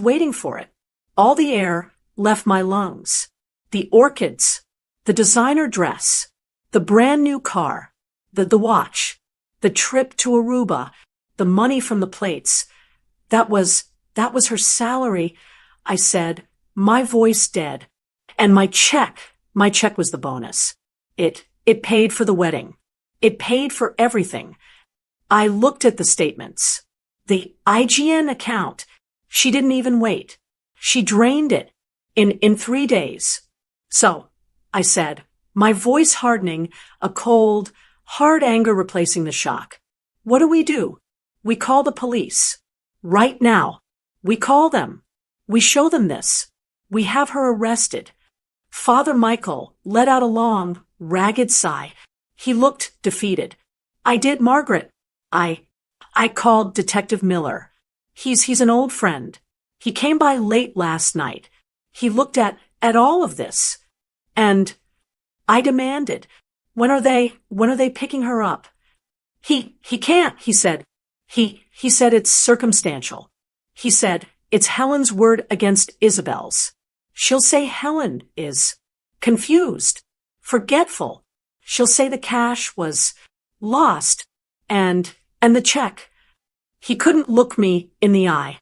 waiting for it. All the air left my lungs. The orchids, the designer dress, the brand new car, the watch, the trip to Aruba, the money from the plates. That was her salary, I said, my voice dead. And my check was the bonus. It paid for the wedding. It paid for everything. I looked at the statements. The IGN account. She didn't even wait. She drained it in 3 days. So, I said, my voice hardening, a cold, hard anger replacing the shock. What do? We call the police. Right now. We call them. We show them this. We have her arrested. Father Michael let out a long, ragged sigh. He looked defeated. I did, Margaret. I called Detective Miller. He's an old friend. He came by late last night. He looked at all of this. And I demanded, when are they picking her up? He can't, he said. He said it's circumstantial. He said it's Helen's word against Isabel's. She'll say Helen is confused, forgetful. She'll say the cash was lost and the check. He couldn't look me in the eye.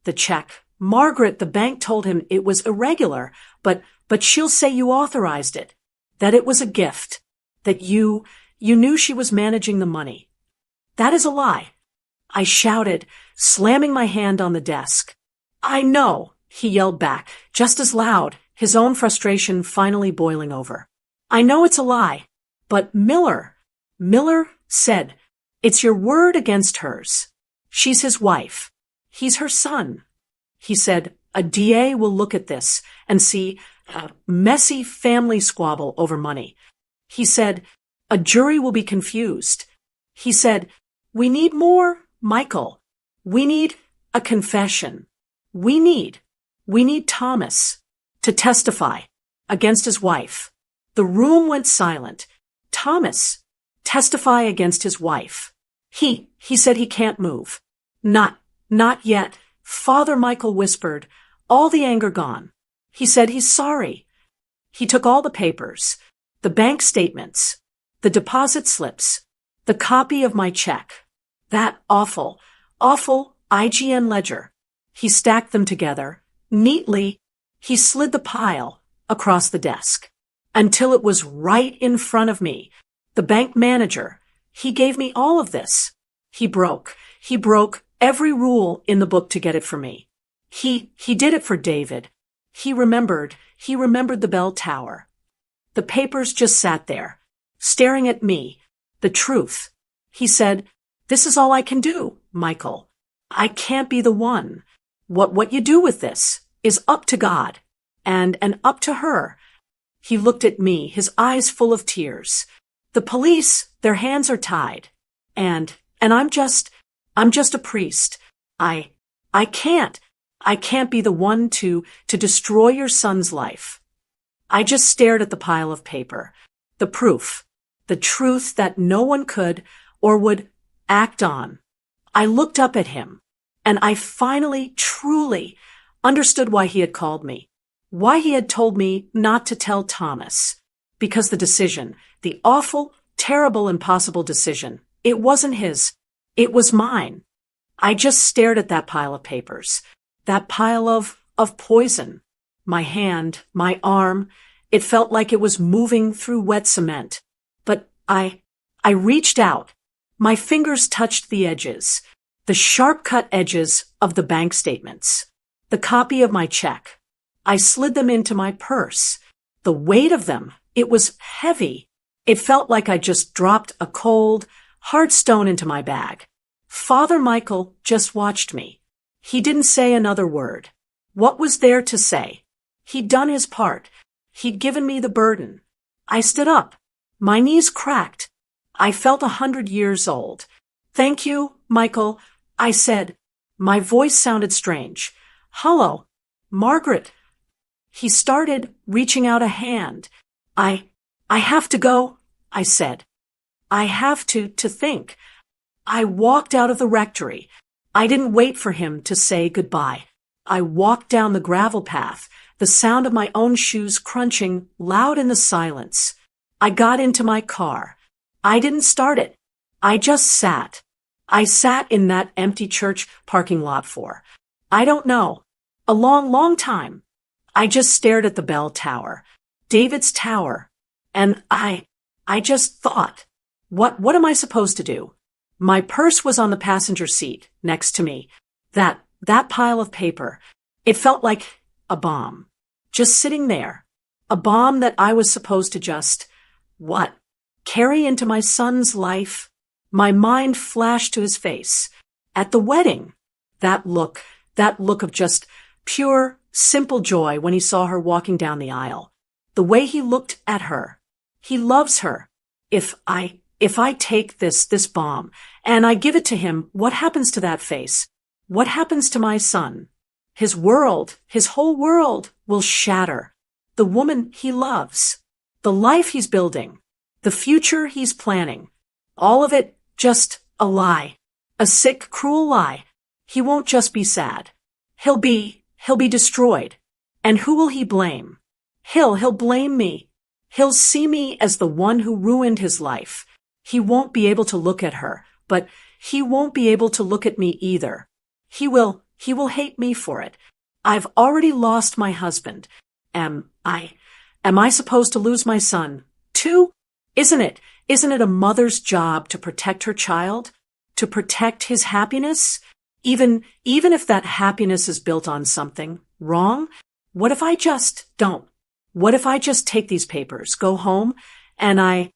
The check. Margaret, the bank told him it was irregular, but she'll say you authorized it, that it was a gift, that you knew she was managing the money. That is a lie. I shouted, slamming my hand on the desk. I know, he yelled back, just as loud, his own frustration finally boiling over. I know it's a lie, but Miller said, it's your word against hers. She's his wife. He's her son. He said, a DA will look at this and see a messy family squabble over money. He said, a jury will be confused. He said, we need more, Michael. We need a confession. We need Thomas to testify against his wife. The room went silent. Thomas, testify against his wife. He said he can't move. Not yet. Father Michael whispered, all the anger gone. He said he's sorry. He took all the papers, the bank statements, the deposit slips, the copy of my check, that awful IGN ledger. He stacked them together. Neatly, he slid the pile across the desk until it was right in front of me. The bank manager, he gave me all of this. He broke every rule in the book to get it for me. He did it for David. He remembered the bell tower. The papers just sat there, staring at me, the truth. He said, this is all I can do, Michael. I can't be the one. What you do with this is up to God and up to her. He looked at me, his eyes full of tears. The police, their hands are tied. And I'm just a priest. I can't be the one to destroy your son's life. I just stared at the pile of paper, the proof, the truth that no one could or would act on. I looked up at him, and I finally, truly understood why he had called me, why he had told me not to tell Thomas. Because the decision, the awful, terrible, impossible decision, it wasn't his. It was mine. I just stared at that pile of papers, that pile of poison. My hand, my arm, it felt like it was moving through wet cement. But I reached out. My fingers touched the edges, the sharp-cut edges of the bank statements, the copy of my check. I slid them into my purse. The weight of them, it was heavy. It felt like I just dropped a cold, hard stone into my bag. Father Michael just watched me. He didn't say another word. What was there to say? He'd done his part. He'd given me the burden. I stood up. My knees cracked. I felt 100 years old. Thank you, Michael, I said. My voice sounded strange. Hello, Margaret. He started reaching out a hand. I have to go, I said. I have to think. I walked out of the rectory. I didn't wait for him to say goodbye. I walked down the gravel path, the sound of my own shoes crunching loud in the silence. I got into my car. I didn't start it. I just sat. I sat in that empty church parking lot for, I don't know, a long, long time. I just stared at the bell tower, David's tower, and I just thought, what am I supposed to do? My purse was on the passenger seat next to me. That pile of paper. It felt like a bomb. Just sitting there. A bomb that I was supposed to just, carry into my son's life? My mind flashed to his face. At the wedding. That look of just pure, simple joy when he saw her walking down the aisle. The way he looked at her. He loves her. If I take this bomb and I give it to him, what happens to that face? What happens to my son? His world, his whole world will shatter. The woman he loves, the life he's building, the future he's planning, all of it just a lie, a sick, cruel lie. He won't just be sad. He'll be destroyed. And who will he blame? He'll blame me. He'll see me as the one who ruined his life. He won't be able to look at her, but he won't be able to look at me either. He will hate me for it. I've already lost my husband. Am I supposed to lose my son, too? Isn't it a mother's job to protect her child? To protect his happiness? Even if that happiness is built on something wrong? What if I just don't? What if I just take these papers, go home, and I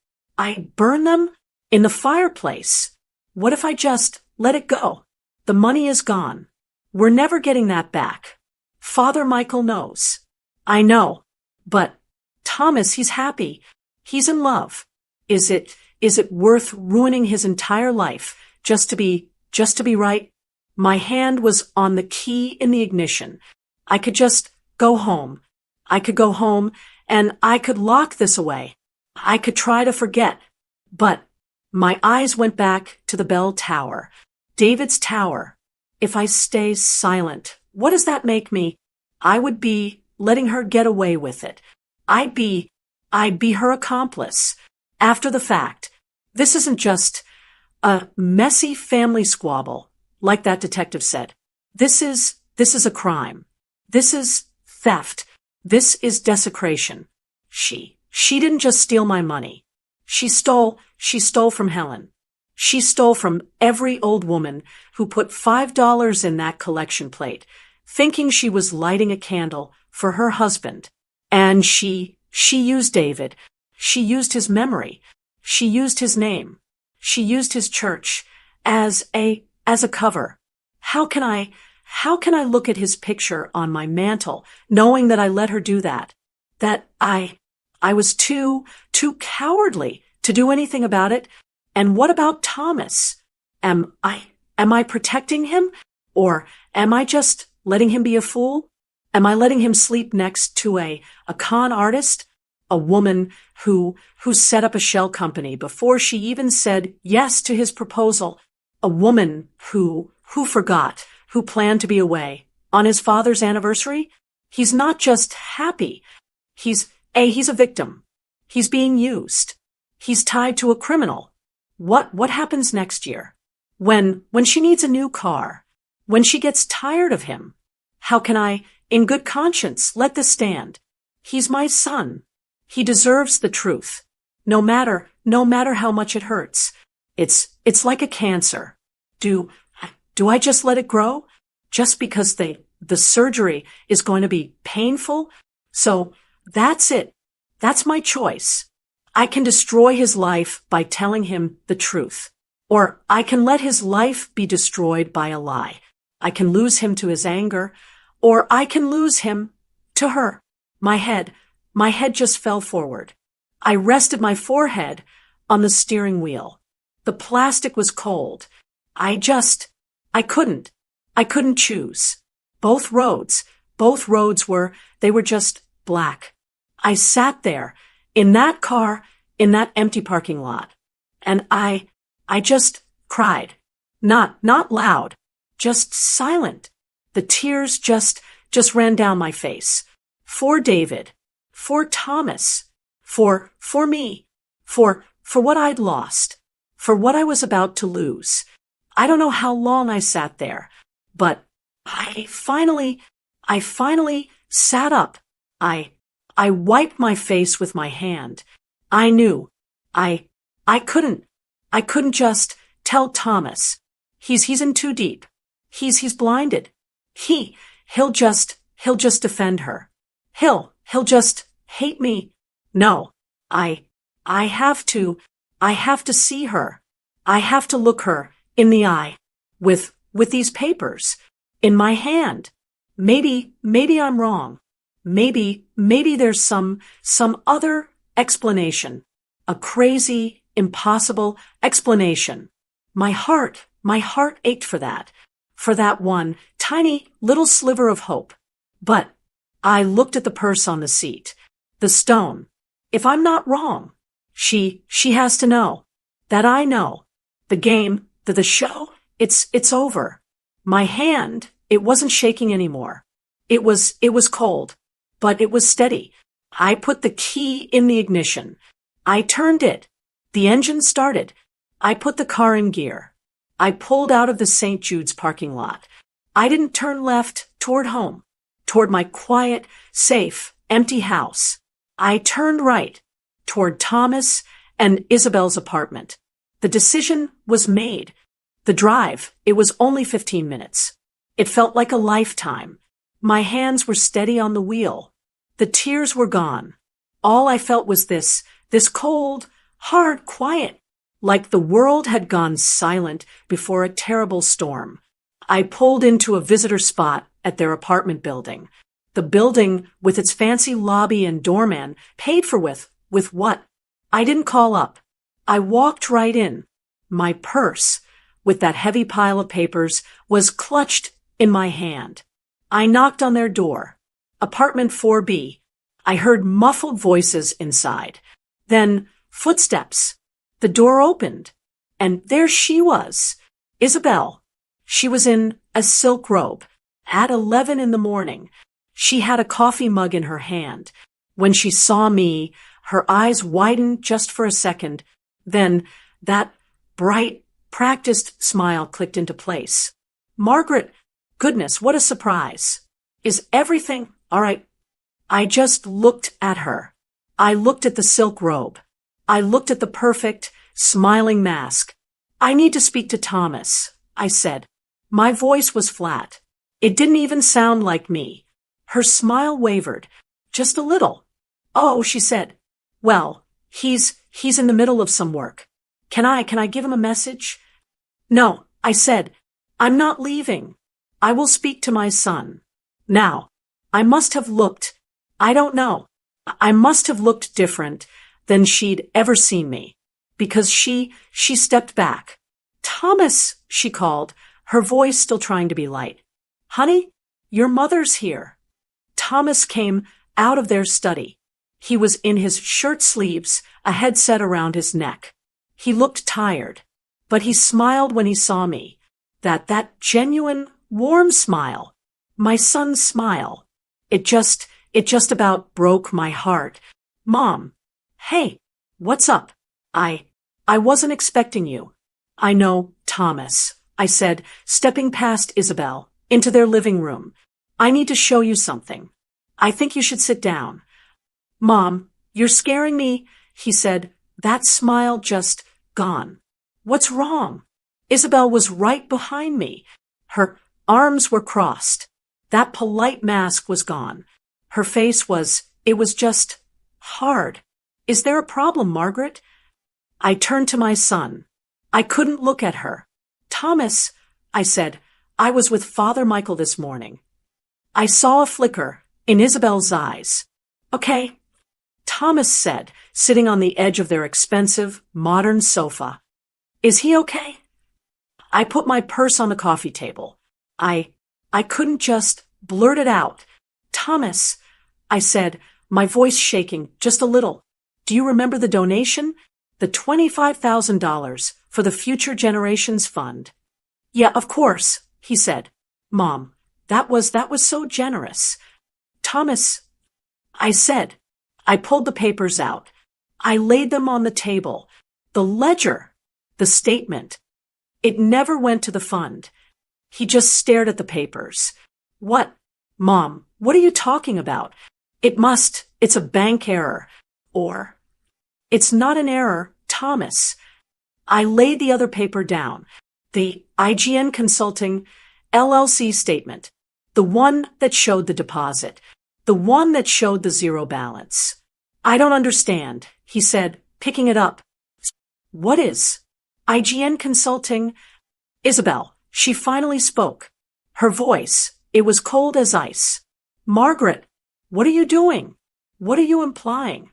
burn them in the fireplace? What if I just let it go? The money is gone. We're never getting that back. Father Michael knows. I know. But Thomas, he's happy. He's in love. Is it worth ruining his entire life just to be right? My hand was on the key in the ignition. I could just go home. I could go home and I could lock this away. I could try to forget. But my eyes went back to the bell tower, David's tower. If I stay silent, what does that make me? I would be letting her get away with it. I'd be her accomplice. After the fact, this isn't just a messy family squabble, like that detective said. This is a crime. This is theft. This is desecration. She didn't just steal my money. She stole from Helen. She stole from every old woman who put $5 in that collection plate, thinking she was lighting a candle for her husband. And she used David. She used his memory. She used his name. She used his church as a cover. How can I look at his picture on my mantle, knowing that I let her do that? That I was too cowardly to do anything about it? And what about Thomas? Am I protecting him? Or am I just letting him be a fool? Am I letting him sleep next to a con artist? A woman who set up a shell company before she even said yes to his proposal? A woman who forgot, who planned to be away on his father's anniversary? He's not just happy. He's a victim. He's being used. He's tied to a criminal. What happens next year? When she needs a new car? When she gets tired of him? How can I, in good conscience, let this stand? He's my son. He deserves the truth. No matter how much it hurts. It's like a cancer. Do I just let it grow? Just because the surgery is going to be painful? So that's it. That's my choice. I can destroy his life by telling him the truth. Or I can let his life be destroyed by a lie. I can lose him to his anger, or I can lose him to her. My head just fell forward. I rested my forehead on the steering wheel. The plastic was cold. I couldn't choose. Both roads they were just black. I sat there, in that car, in that empty parking lot, and I just cried. Not loud, just silent. The tears just ran down my face. For David, for Thomas, for me, for what I'd lost, for what I was about to lose. I don't know how long I sat there, but I finally sat up. I wiped my face with my hand. I knew. I couldn't just tell Thomas. He's in too deep. He's blinded. He'll just defend her. He'll just hate me. No, I have to see her. I have to look her in the eye with these papers in my hand. Maybe I'm wrong. Maybe there's some other explanation. A crazy, impossible explanation. My heart ached for that one tiny little sliver of hope. But I looked at the purse on the seat, the stone. If I'm not wrong, she has to know that I know. The game, the show, it's over. My hand, it wasn't shaking anymore. It was cold, but it was steady. I put the key in the ignition. I turned it. The engine started. I put the car in gear. I pulled out of the St. Jude's parking lot. I didn't turn left toward home, toward my quiet, safe, empty house. I turned right toward Thomas and Isabel's apartment. The decision was made. The drive, it was only 15 minutes. It felt like a lifetime. My hands were steady on the wheel. The tears were gone. All I felt was this cold, hard quiet, like the world had gone silent before a terrible storm. I pulled into a visitor spot at their apartment building. The building, with its fancy lobby and doorman, paid for with what? I didn't call up. I walked right in. My purse, with that heavy pile of papers, was clutched in my hand. I knocked on their door. Apartment 4B. I heard muffled voices inside. Then footsteps. The door opened. And there she was. Isabel. She was in a silk robe. At 11 in the morning. She had a coffee mug in her hand. When she saw me, her eyes widened just for a second. Then that bright, practiced smile clicked into place. Margaret, goodness, what a surprise. Is everything all right? I just looked at her. I looked at the silk robe. I looked at the perfect, smiling mask. I need to speak to Thomas, I said. My voice was flat. It didn't even sound like me. Her smile wavered, just a little. Oh, she said. Well, he's in the middle of some work. Can I give him a message? No, I said. I'm not leaving. I will speak to my son. Now, I must have looked, I don't know. I must have looked different than she'd ever seen me. Because she stepped back. Thomas, she called, her voice still trying to be light. Honey, your mother's here. Thomas came out of their study. He was in his shirt sleeves, a headset around his neck. He looked tired, but he smiled when he saw me. That genuine, warm smile. My son's smile. It just about broke my heart. Mom, hey, what's up? I wasn't expecting you. I know, Thomas, I said, stepping past Isabel, into their living room. I need to show you something. I think you should sit down. Mom, you're scaring me, he said, that smile just gone. What's wrong? Isabel was right behind me. Her arms were crossed. That polite mask was gone. Her face it was just hard. Is there a problem, Margaret? I turned to my son. I couldn't look at her. Thomas, I said, I was with Father Michael this morning. I saw a flicker in Isabel's eyes. Okay, Thomas said, sitting on the edge of their expensive, modern sofa. Is he okay? I put my purse on the coffee table. I couldn't just blurt it out. Thomas, I said, my voice shaking just a little. Do you remember the donation? The $25,000 for the Future Generations Fund. Yeah, of course, he said. Mom, that was so generous. Thomas, I said. I pulled the papers out. I laid them on the table. The ledger, the statement. It never went to the fund. He just stared at the papers. What? Mom, what are you talking about? It's a bank error. Or, it's not an error, Thomas. I laid the other paper down. The IGN Consulting LLC statement. The one that showed the deposit. The one that showed the zero balance. I don't understand, he said, picking it up. What is? IGN Consulting? Isabel, she finally spoke. Her voice, it was cold as ice. Margaret, what are you doing? What are you implying?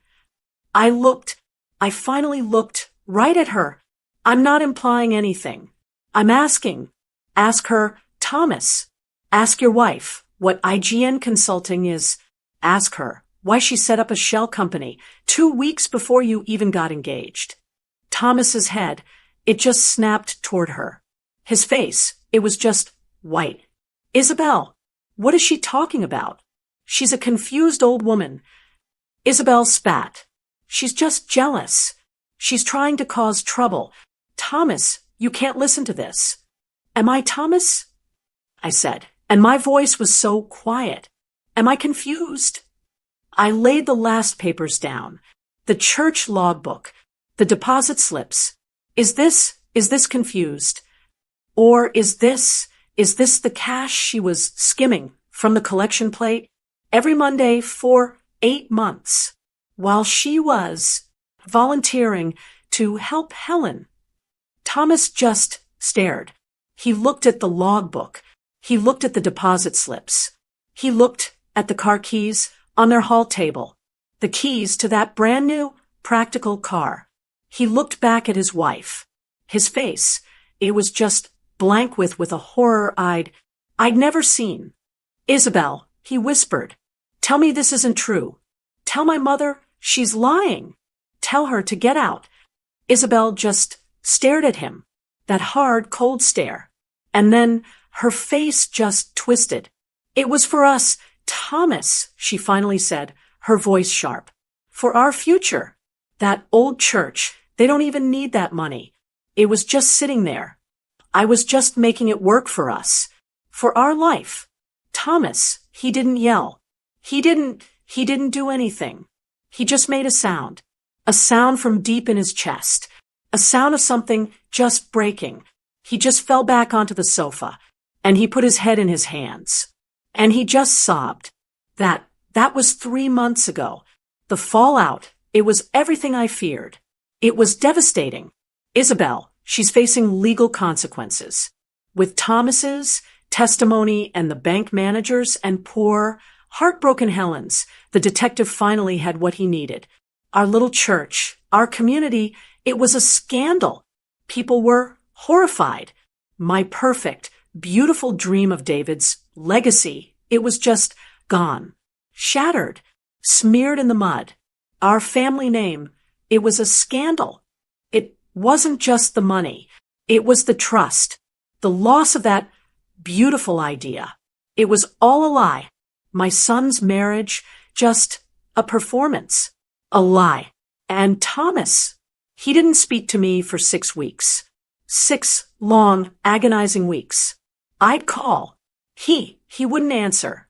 I finally looked right at her. I'm not implying anything. I'm asking. Ask her, Thomas. Ask your wife what IGN Consulting is. Ask her why she set up a shell company 2 weeks before you even got engaged. Thomas's head, it just snapped toward her. His face, it was just white. Isabel, what is she talking about? She's a confused old woman. Isabel spat. She's just jealous. She's trying to cause trouble. Thomas, you can't listen to this. Am I Thomas? I said, and my voice was so quiet. Am I confused? I laid the last papers down. The church logbook, the deposit slips. Is this confused? Or is this the cash she was skimming from the collection plate every Monday for 8 months while she was volunteering to help Helen? Thomas just stared. He looked at the logbook. He looked at the deposit slips. He looked at the car keys on their hall table, the keys to that brand new, practical car. He looked back at his wife. His face, it was just blank with a horror I'd never seen. Isabel, he whispered, tell me this isn't true. Tell my mother she's lying. Tell her to get out. Isabel just stared at him, that hard, cold stare. And then her face just twisted. It was for us, Thomas, she finally said, her voice sharp. For our future. That old church, they don't even need that money. It was just sitting there. I was just making it work for us. For our life. Thomas, he didn't yell. He didn't do anything. He just made a sound from deep in his chest, a sound of something just breaking. He just fell back onto the sofa, and he put his head in his hands. And he just sobbed. That was 3 months ago. The fallout, it was everything I feared. It was devastating. Isabel, she's facing legal consequences. With Thomas's testimony and the bank managers and poor, heartbroken Helen's, the detective finally had what he needed. Our little church, our community, it was a scandal. People were horrified. My perfect, beautiful dream of David's legacy, it was just gone, shattered, smeared in the mud. Our family name, it was a scandal. It wasn't just the money. It was the trust, the loss of that beautiful idea. It was all a lie. My son's marriage, just a performance, a lie. And Thomas, he didn't speak to me for 6 weeks. 6 long, agonizing weeks. I'd call. He wouldn't answer.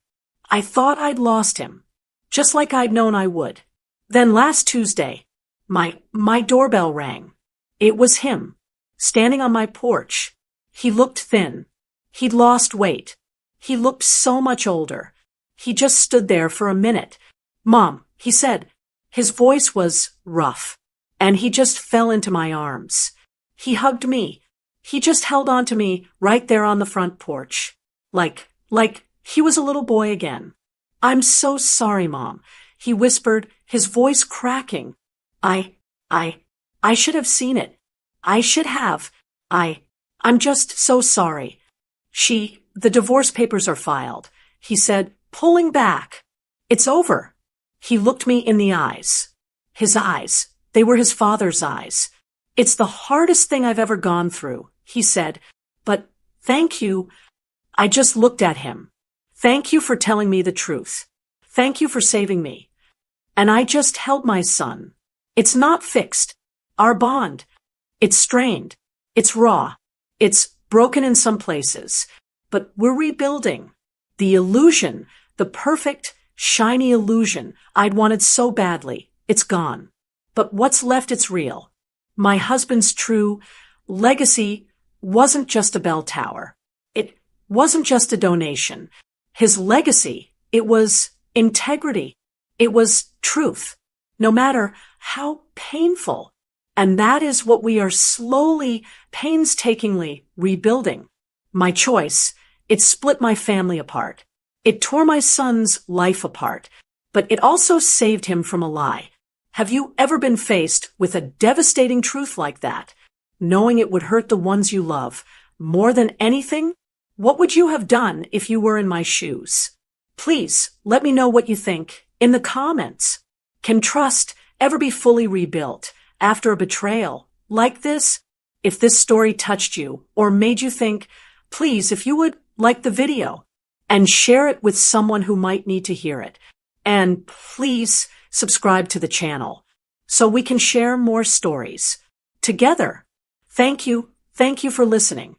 I thought I'd lost him, just like I'd known I would. Then last Tuesday, my doorbell rang. It was him, standing on my porch. He looked thin. He'd lost weight. He looked so much older. He just stood there for a minute. Mom, he said. His voice was rough, and he just fell into my arms. He hugged me. He just held on to me right there on the front porch. Like he was a little boy again. I'm so sorry, Mom, he whispered, his voice cracking. I should have seen it. I should have. I'm just so sorry. The divorce papers are filed, he said, pulling back. It's over. He looked me in the eyes. His eyes. They were his father's eyes. It's the hardest thing I've ever gone through, he said, but thank you. I just looked at him. Thank you for telling me the truth. Thank you for saving me. And I just held my son. It's not fixed. Our bond. It's strained. It's raw. It's broken in some places. But we're rebuilding. The illusion, the perfect, shiny illusion I'd wanted so badly, it's gone. But what's left, it's real. My husband's true legacy wasn't just a bell tower. It wasn't just a donation. His legacy, it was integrity. It was truth, no matter how painful. And that is what we are slowly, painstakingly rebuilding. My choice, it split my family apart. It tore my son's life apart, but it also saved him from a lie. Have you ever been faced with a devastating truth like that, knowing it would hurt the ones you love more than anything? What would you have done if you were in my shoes? Please let me know what you think in the comments. Can trust ever be fully rebuilt after a betrayal like this? If this story touched you or made you think, please, if you would like the video and share it with someone who might need to hear it. And please subscribe to the channel so we can share more stories together. Thank you. Thank you for listening.